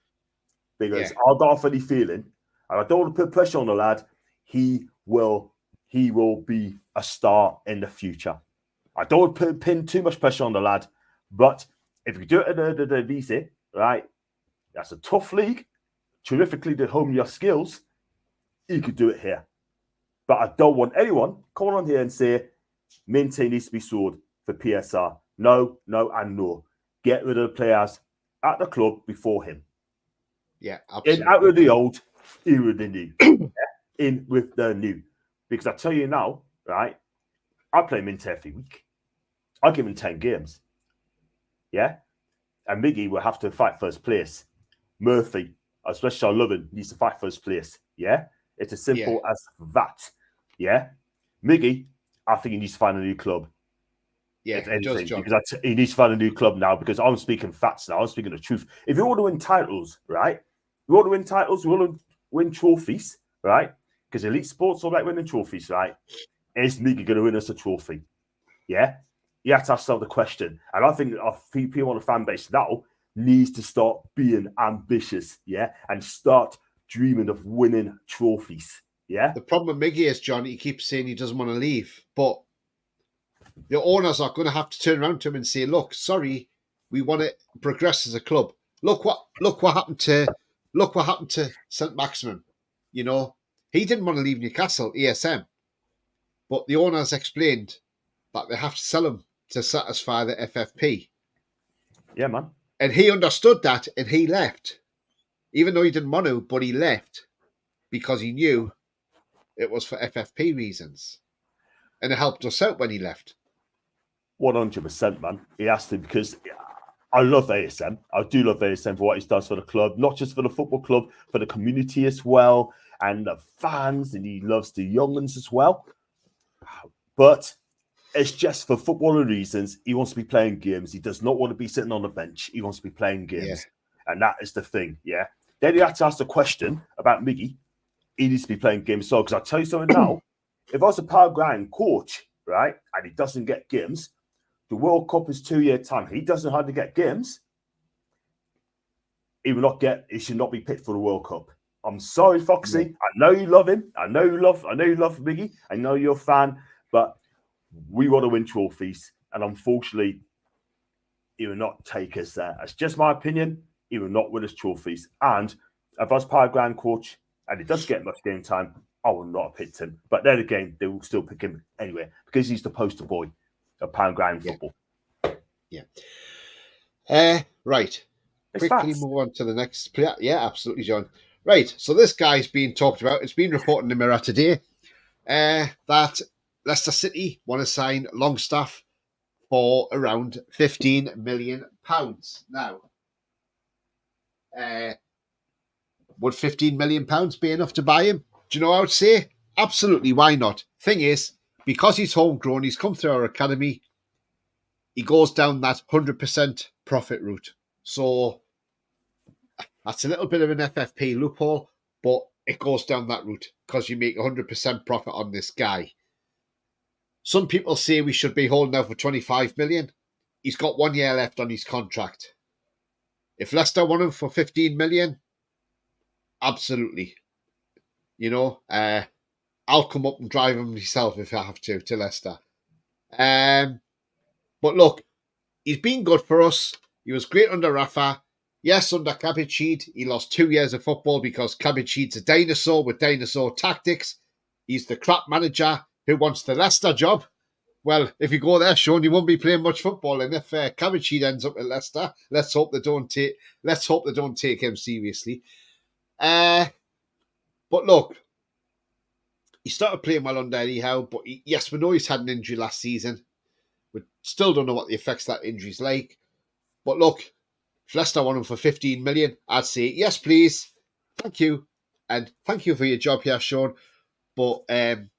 because I don't have any feeling, and I don't want to put pressure on the lad. He will be a star in the future. I don't want to pin too much pressure on the lad, but if you do it in the VC, right, that's a tough league, terrifically to hone your skills. You could do it here, but I don't want anyone coming on here and say Mente needs to be sold for PSR. No, and no. Get rid of the players at the club before him. Yeah, absolutely. In out with the old, in with the new. In with the new. Because I tell you now, right, I play Mente every week. I give him 10 games. Yeah? And Miggy will have to fight first place. Murphy, especially I love him, needs to fight first place. Yeah? It's as simple as that. Yeah? Miggy, I think he needs to find a new club. Yeah, If anything, John. because he needs to find a new club now. Because I'm speaking facts now. I'm speaking the truth. If you want to win titles, right? You want to win titles. You want to win trophies, right? Because elite sports all like winning trophies, right? Is Miggy going to win us a trophy? Yeah, you have to ask yourself the question. And I think our people on the fan base now needs to start being ambitious, yeah, and start dreaming of winning trophies. Yeah. The problem with Miggy is, John, he keeps saying he doesn't want to leave, but the owners are going to have to turn around to him and say, "Look, sorry, we want to progress as a club. Look what happened to St. Maximin. You know, he didn't want to leave Newcastle, ESM, but the owners explained that they have to sell him to satisfy the FFP. Yeah, man. And he understood that, and he left, even though he didn't want to, but he left because he knew it was for FFP reasons, and it helped us out when he left. 100%, man. He has to, because I love ASM. I do love ASM for what he does for the club, not just for the football club, for the community as well, and the fans, and he loves the young ones as well. But it's just for footballing reasons. He wants to be playing games. He does not want to be sitting on the bench. He wants to be playing games. Yeah. And that is the thing, yeah? Then you have to ask the question about Miggy. He needs to be playing games. So, because I'll tell you something now, if I was a Paraguayan coach, right, and he doesn't get games, the World Cup is 2 year time. He doesn't hardly get games. He should not be picked for the World Cup. I'm sorry, Foxy. Yeah. I know you love him. I know you love Miggy. I know you're a fan, but we want to win trophies. And unfortunately, he will not take us there. That's just my opinion. He will not win us trophies. And if I was Paraguayan coach and he does get much game time, I will not have picked him. But then again, they will still pick him anyway because he's the poster boy of Paraguayan football. Yeah. Right. It's quickly facts. Move on to the next player. Yeah, absolutely, John. Right. So this guy's being talked about. It's been reported in the Mirror today that Leicester City want to sign Longstaff for around £15 million. Now, would £15 million be enough to buy him? Do you know what I would say? Absolutely, why not? Thing is, because he's homegrown, he's come through our academy, he goes down that 100% profit route. So that's a little bit of an FFP loophole, but it goes down that route because you make 100% profit on this guy. Some people say we should be holding out for 25 million. He's got 1 year left on his contract. If Leicester want him for 15 million, absolutely. You know, I'll come up and drive him myself if I have to Leicester. But look, he's been good for us. He was great under Rafa. Yes, under Cabicid, he lost 2 years of football because Cabicid's a dinosaur with dinosaur tactics. He's the crap manager who wants the Leicester job. Well, if you go there, Sean, you won't be playing much football. And if Cabicid ends up at Leicester, let's hope they don't take him seriously. But look, he started playing well under Eddie Howe. But yes, we know he's had an injury last season. We still don't know what the effects of that injury's like. But look, if Leicester want him for 15 million, I'd say yes, please. Thank you. And thank you for your job here, Sean. But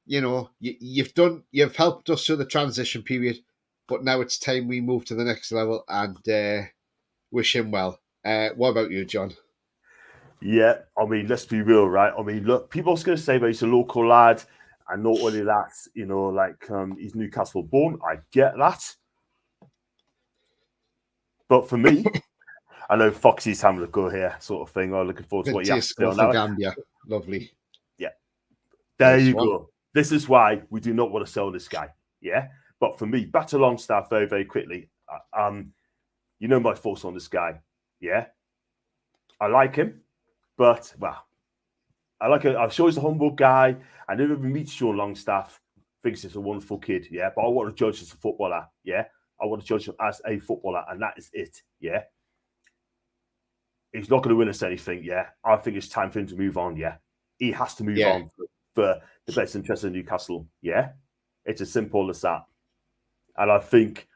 you know, you've helped us through the transition period. but now it's time we move to the next level and wish him well. What about you, John? Yeah, I mean, let's be real, right? I mean, look, people's going to say, but he's a local lad, and not only that, he's Newcastle born. I get that, but for me, I know Foxy's having a go here, sort of thing. I'm looking forward to what you have to say Disco on for that. Gambia. Lovely. Yeah, there Nice you one. go. This is why we do not want to sell this guy. Yeah, but for me, back to Longstaff very, very quickly. You know my thoughts on this guy. Yeah, I like him, but well, I'm sure he's a humble guy. I never even meet Sean Longstaff. Thinks he's a wonderful kid. Yeah, but I want to judge as a footballer. Yeah, I want to judge him as a footballer, and that is it. Yeah, he's not going to win us anything. Yeah, I think it's time for him to move on. Yeah, he has to move Yeah. on for the best interest of Newcastle. Yeah, it's as simple as that. And I think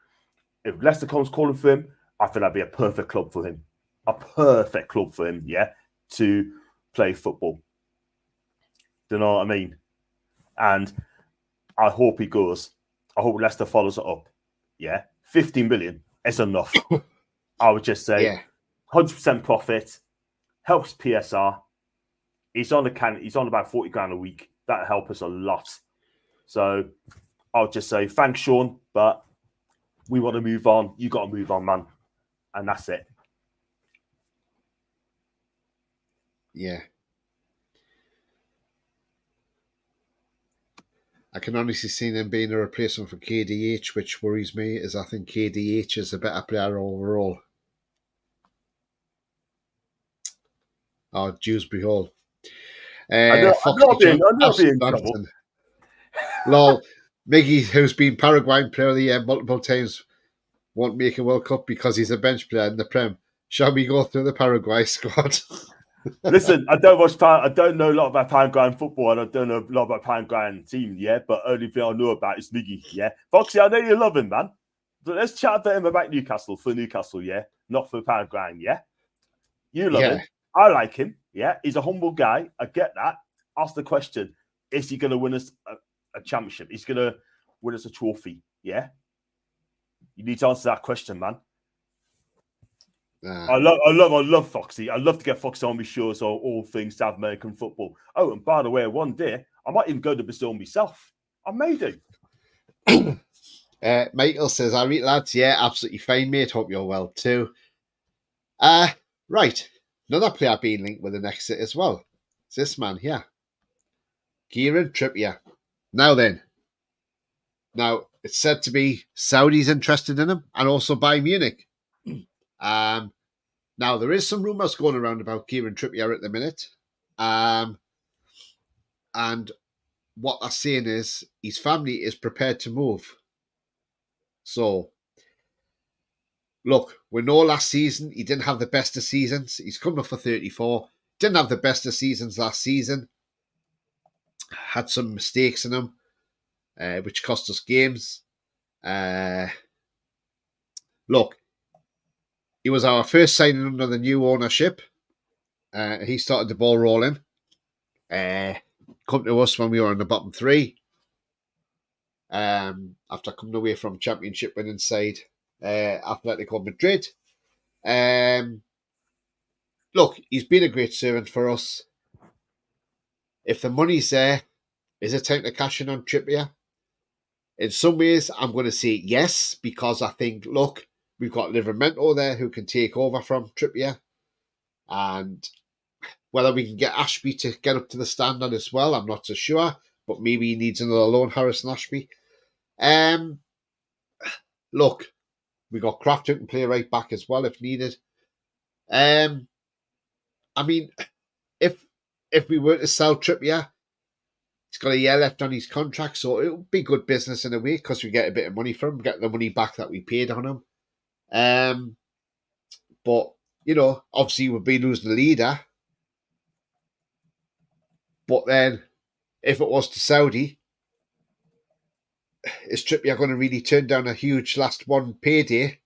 if Leicester comes calling for him, I think that'd be a perfect club for him. A perfect club for him. Yeah, to play football. Do you know what I mean? And I hope he goes. I hope Leicester follows it up. Yeah, 15 million is enough. I would just say Yeah. 100% profit helps PSR. He's on about 40 grand a week. That'll help us a lot. So I'll just say thanks, Sean, but we want to move on. You got to move on, man, and that's it. Yeah. I can honestly see them being a replacement for KDH, which worries me, as I think KDH is a better player overall. Oh, Dewsbury Hall. I know Foxy John, I'm not being in trouble. Lol, Miggy, who's been Paraguayan Player of the Year multiple times, won't make a World Cup because he's a bench player in the Prem. Shall we go through the Paraguay squad? Listen, I don't know a lot about Paraguayan football, and I don't know a lot about Paraguayan team, yeah. But only thing I know about is Miggy, yeah. Foxy, I know you love him, man. But let's chat about him about Newcastle for Newcastle, yeah, not for Paraguayan, yeah. You love him. I like him, yeah. He's a humble guy. I get that. Ask the question: is he going to win us a championship? He's going to win us a trophy, yeah. You need to answer that question, man. I love Foxy. I love to get Foxy on my shows on all things South American football. Oh, and by the way, one day I might even go to Brazil myself. I may do. Michael says, "I read lads, yeah, absolutely fine, mate. Hope you're well too." Right, another player being linked with an exit as well. It's this man here, Kieran Trippier. Now then, it's said to be Saudis interested in him, and also Bayern Munich. Now, there is some rumours going around about Kieran Trippier at the minute. And what they're saying is his family is prepared to move. So, look, we know last season he didn't have the best of seasons. He's coming up for 34. Didn't have the best of seasons last season. Had some mistakes in him, which cost us games. Look, he was our first signing under the new ownership. He started the ball rolling. Come to us when we were in the bottom three. After coming away from championship winning side Atletico Madrid. Look, he's been a great servant for us. If the money's there, is it time to cash in on Trippier? In some ways, I'm going to say yes, because I think, look, we've got Livramento there who can take over from Trippier. And whether we can get Ashby to get up to the standard as well, I'm not so sure. But maybe he needs another loan, Harrison Ashby. Look, we got Kraft who can play right back as well if needed. I mean, if we were to sell Trippier, he's got a year left on his contract, so it would be good business in a way because we get a bit of money from him, get the money back that we paid on him. But you know, obviously we'll be losing the leader. But then, if it was to Saudi, is Trippier going to really turn down a huge last one big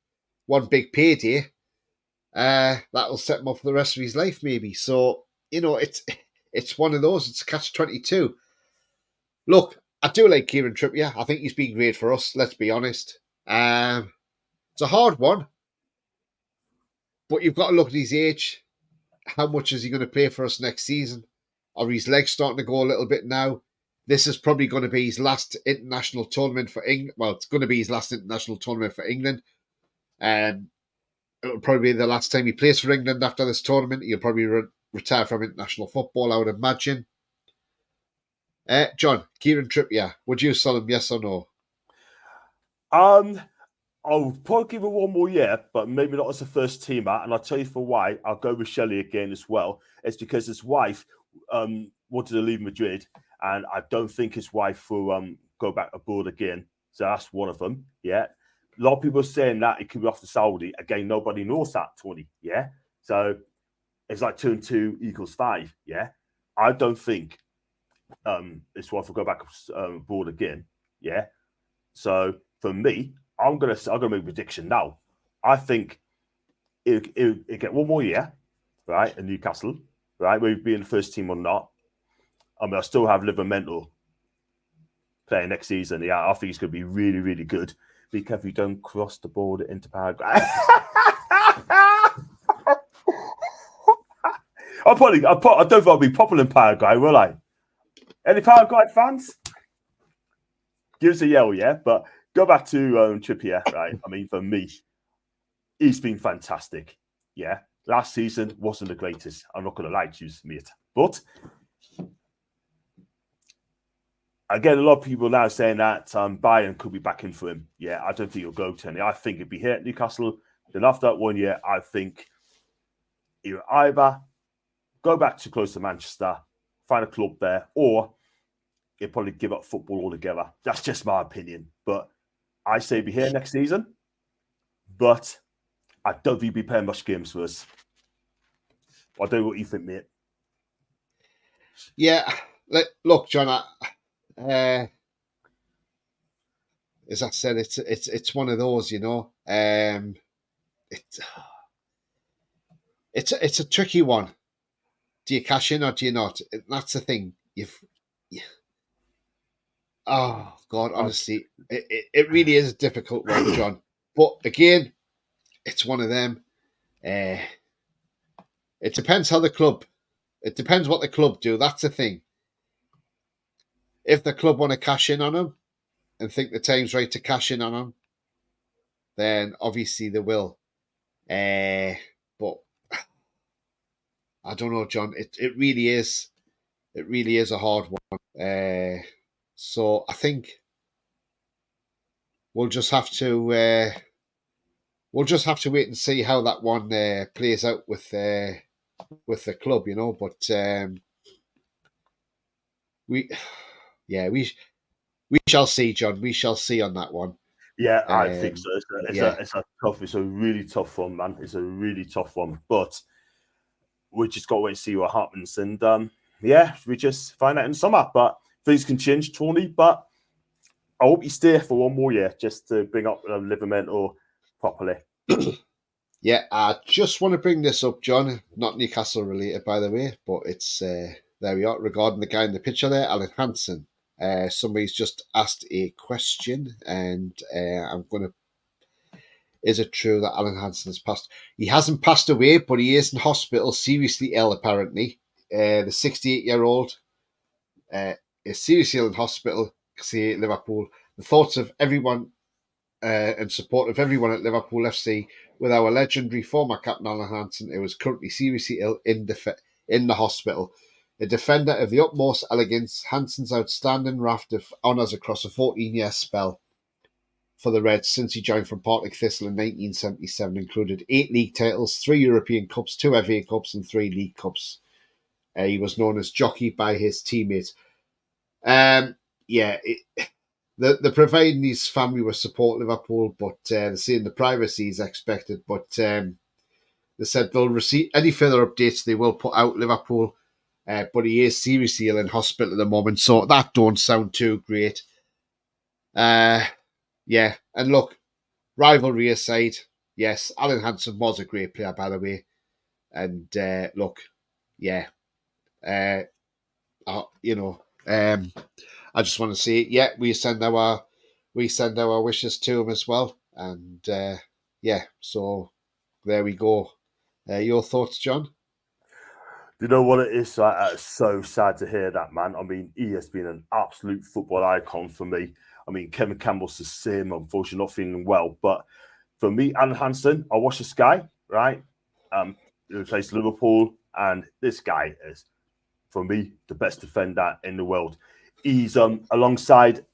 payday? That'll set him up for the rest of his life, maybe. So you know, it's one of those. It's catch-22. Look, I do like Kieran Trippier. I think he's been great for us. Let's be honest. It's a hard one, but you've got to look at his age. How much is he going to play for us next season? Are his legs starting to go a little bit now? This is probably going to be his last international tournament for England. Well, it's going to be his last international tournament for England. It'll probably be the last time he plays for England after this tournament. He'll probably retire from international football, I would imagine. John, Kieran Trippier, would you sell him, yes or no? I'll probably give it one more year, but maybe not as a first teamer. And I'll tell you for why. I'll go with Shelley again as well. It's because his wife wanted to leave Madrid, and I don't think his wife will go back abroad again. So that's one of them. Yeah. A lot of people are saying that it could be off to Saudi. Again, nobody knows that, Tony. Yeah. So it's like 2 and 2 equals 5. Yeah. I don't think his wife will go back abroad again. Yeah. So for me, I'm gonna make a prediction now. I think it'll get one more year, right, in Newcastle, right, whether be in the first team or not. I mean, I still have Livermore playing next season. Yeah, I think he's going to be really, really good. Be careful you don't cross the border into Paraguay. I don't think I'll be popular in Paraguay, will I? Any Paraguay fans? Give us a yell, yeah? But go back to Trippier, right? I mean, for me, he's been fantastic. Yeah. Last season wasn't the greatest. I'm not going to lie to you, mate. But again, a lot of people now saying that Bayern could be back in for him. Yeah, I don't think he'll go to any. I think he'll be here at Newcastle. Then after that 1 year, I think he'll either go back to close to Manchester, find a club there, or he'll probably give up football altogether. That's just my opinion. But I say be here next season. But I don't think he'll be playing much games for us. I don't know what you think, mate. Yeah, look, John. As I said, it's one of those, you know. It's a tricky one. Do you cash in or do you not? That's the thing. Oh God, honestly, it really is a difficult one, John. But again, it's one of them. It depends how the club. It depends what the club do. That's the thing. If the club want to cash in on him and think the time's right to cash in on him, then obviously they will. But I don't know, John. It really is. It really is a hard one. So I think we'll just have to wait and see how that one plays out with the club, you know. But we shall see, John. We shall see on that one. Yeah, I think so. It's a really tough one, man. It's a really tough one, but we just got to wait and see what happens. And we just find out in summer. But things can change, Tony. But I hope you stay for 1 more year just to bring up Livermore properly. Yeah, I just want to bring this up, John. Not Newcastle related, by the way, but it's there we are regarding the guy in the picture there, Alan Hansen. Somebody's just asked a question, and I'm going to. Is it true that Alan Hansen has passed? He hasn't passed away, but he is in hospital, seriously ill, apparently. The 68-year-old is seriously ill in hospital, see Liverpool. The thoughts of everyone and support of everyone at Liverpool FC with our legendary former captain Alan Hansen, who is currently seriously ill in the hospital. A defender of the utmost elegance, Hansen's outstanding raft of honours across a 14-year spell for the Reds since he joined from Partick Thistle in 1977 included 8 league titles, 3 European Cups, 2 FA Cups and 3 League Cups. He was known as Jockey by his teammates. The providing his family will support Liverpool, but they're saying the privacy is expected. But they said they'll receive any further updates. They will put out Liverpool, but he is seriously ill in hospital at the moment, so that don't sound too great. And look, rivalry aside, yes, Alan Hansen was a great player, by the way. And I just want to say, we send our we send our wishes to him as well. And yeah, so there we go. Your thoughts, John? You know what it is? It's so sad to hear that, man. I mean, he has been an absolute football icon for me. I mean, Kevin Campbell's the same, unfortunately, not feeling well. But for me, Alan Hansen, I watch this guy, right? He plays Liverpool, and this guy is, for me, the best defender in the world. He's alongside,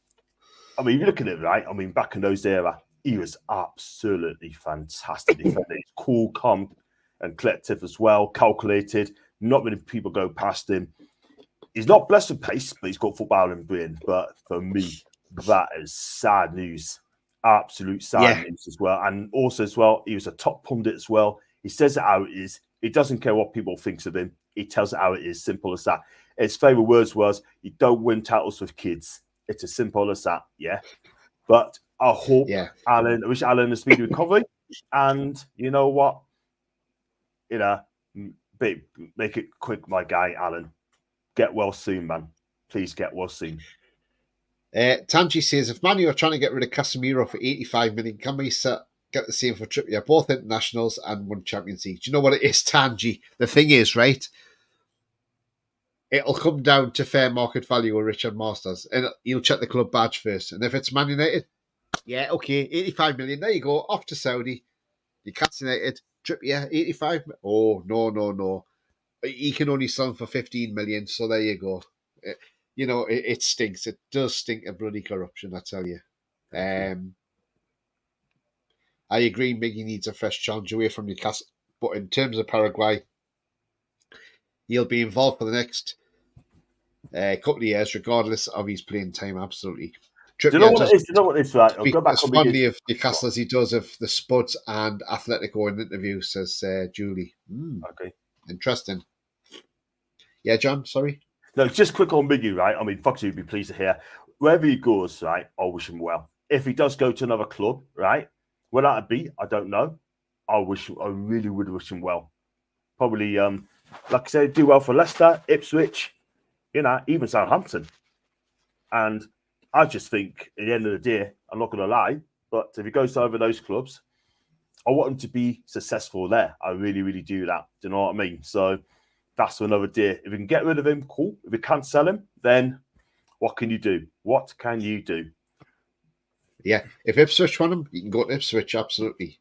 I mean, if you look at it, right? I mean, back in those era, he was absolutely fantastic defender. He's cool, calm, and collective as well, calculated. Not many people go past him. He's not blessed with pace, but he's got footballing brain. But for me, that is sad news. Absolute sad Yeah, news as well. And also as well, he was a top pundit as well. He says it how it is. He doesn't care what people think of him. He tells it how it is. Simple as that. His favourite words was, "You don't win titles with kids." It's as simple as that. Yeah. But I hope yeah, Alan, I wish Alan a speedy recovery. And you know what? You know, make it quick, my guy, Alan. Get well soon, man. Please get well soon. Tanji says, if Man U are trying to get rid of Casemiro for 85 million, can we get the same for Trippier? Both internationals and one Champions League. Do you know what it is, Tanji? The thing is, right? It'll come down to fair market value with Richard Masters, and he'll check the club badge first. And if it's Man United, yeah, okay, 85 million. There you go, off to Saudi. Newcastle United, Trippier, 85. Oh, no, no, no. He can only sell them for 15 million, so there you go. It stinks. It does stink of bloody corruption, I tell you. Thank you. I agree, Miggy needs a fresh challenge away from Newcastle. But in terms of Paraguay, he'll be involved for the next couple of years, regardless of his playing time, absolutely. Do you know Trippier what it doesn't is? Do you know what it is? Right, I'll speak go back as on Miguel's. fondly of Newcastle as he does of the Spuds and Atletico in the interview, says Julie. Okay. Interesting. Yeah, John, sorry. No, just quick on Miggy, right? I mean, Foxy would be pleased to hear. Wherever he goes, right, I wish him well. If he does go to another club, right, where that'd be, I don't know. I really would wish him well. Probably, like I said, do well for Leicester, Ipswich, even Southampton. And I just think at the end of the day, I'm not going to lie, but if he goes to over those clubs, I want him to be successful there. I really, really do that. Do you know what I mean? So that's another day. If we can get rid of him, cool. If we can't sell him, then what can you do? What can you do? Yeah, if Ipswich want him, you can go to Ipswich, absolutely.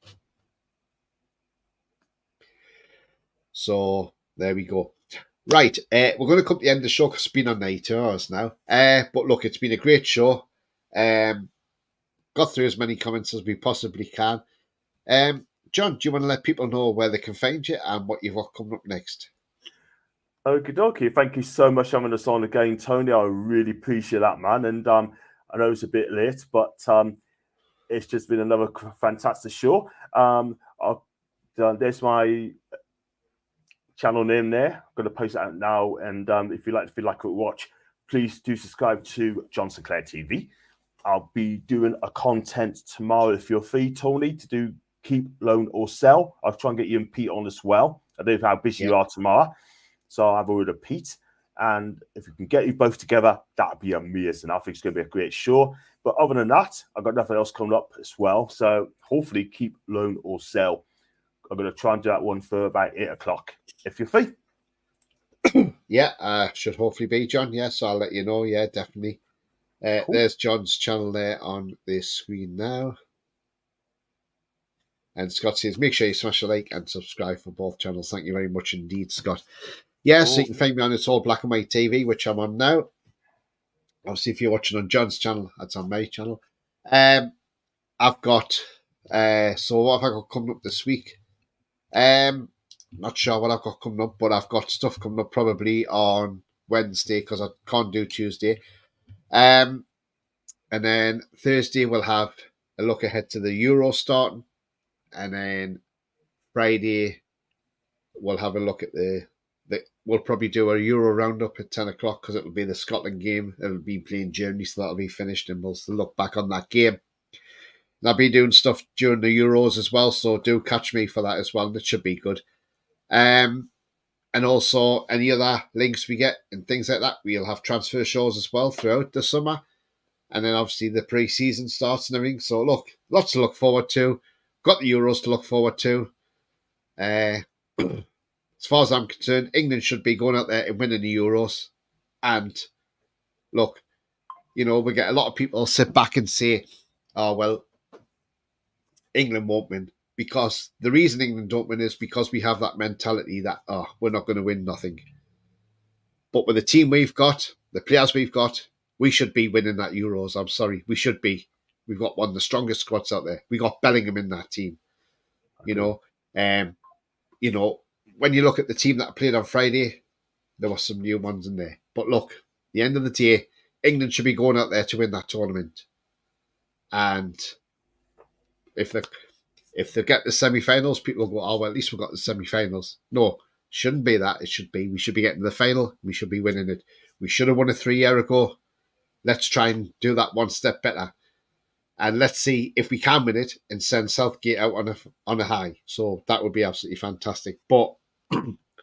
So there we go. Right, we're going to come to the end of the show because it's been on 8 hours now. But look, it's been a great show. Got through as many comments as we possibly can. John, do you want to let people know where they can find you and what you've got coming up next? Okie dokie. Thank you so much for having us on again, Tony. I really appreciate that, man. And I know it's a bit late, but it's just been another fantastic show. There's my channel name there. I'm going to post it out now. And if you like to watch, please do subscribe to John Sinclair TV. I'll be doing a content tomorrow if you're free, Tony, to do keep, loan, or sell. I'll try and get you and Pete on as well. I don't know how busy you are tomorrow. So I've ordered Pete. And if we can get you both together, that'd be amazing. I think it's going to be a great show. But other than that, I've got nothing else coming up as well. So hopefully keep, loan, or sell. I'm going to try and do that one for about 8 o'clock. If you're free. Yeah, should hopefully be, John. Yeah, so I'll let you know. Yeah, definitely. Cool. There's John's channel there on the screen now. And Scott says, make sure you smash a like and subscribe for both channels. Thank you very much indeed, Scott. Yeah, cool. So you can find me on It's All Black and White TV, which I'm on now. Obviously, if you're watching on John's channel, that's on my channel. I've got, so what have I got coming up this week? Not sure what I've got coming up, but I've got stuff coming up probably on Wednesday because I can't do Tuesday. And then Thursday we'll have a look ahead to the Euro starting. And then Friday we'll have a look at we'll probably do a Euro roundup at 10 o'clock because it'll be the Scotland game. It'll be playing Germany, so that'll be finished and we'll look back on that game. And I'll be doing stuff during the Euros as well, so do catch me for that as well. It should be good. And also any other links we get and things like that, we'll have transfer shows as well throughout the summer. And then obviously the pre-season starts and everything. So look, lots to look forward to. Got the Euros to look forward to. As far as I'm concerned, England should be going out there and winning the Euros. And look, we get a lot of people sit back and say, oh, well, England won't win. Because the reason England don't win is because we have that mentality that, oh, we're not going to win nothing. But with the team we've got, the players we've got, we should be winning that Euros. I'm sorry, we should be. We've got one of the strongest squads out there. We got Bellingham in that team. You know, when you look at the team that played on Friday, there were some new ones in there. But look, at the end of the day, England should be going out there to win that tournament. And if they get the semi-finals, people will go, oh, well, at least we've got the semi-finals. No, shouldn't be that. It should be, we should be getting to the final. We should be winning it. We should have won it 3 years ago. Let's try and do that one step better. And let's see if we can win it and send Southgate out on a high. So that would be absolutely fantastic. But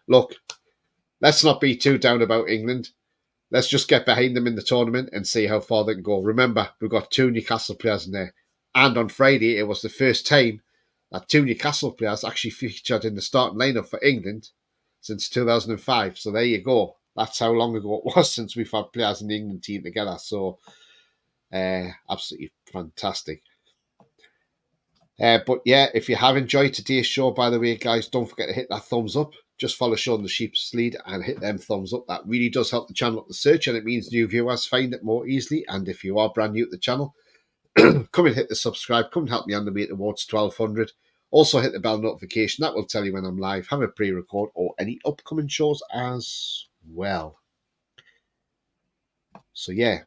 look, let's not be too down about England. Let's just get behind them in the tournament and see how far they can go. Remember, we've got 2 Newcastle players in there. And on Friday, it was the first time that 2 Newcastle players actually featured in the starting lineup for England since 2005. So there you go. That's how long ago it was since we've had players in the England team together. So absolutely fantastic. But yeah, if you have enjoyed today's show, by the way, guys, don't forget to hit that thumbs up. Just follow Sean the Sheep's Lead and hit them thumbs up. That really does help the channel up the search, and it means new viewers find it more easily. And if you are brand new to the channel, come and hit the subscribe. Come and help me on the way towards 1200. Also hit the bell notification. That will tell you when I'm live, have a pre-record, or any upcoming shows as well. So yeah.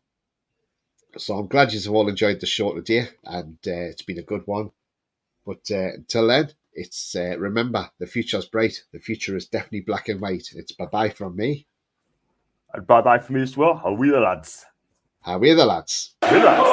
So I'm glad you've all enjoyed the show today, and it's been a good one. But until then, it's remember, the future's bright. The future is definitely black and white. It's bye-bye from me. And bye-bye from me as well. How are we the lads? How are the lads? Good lads.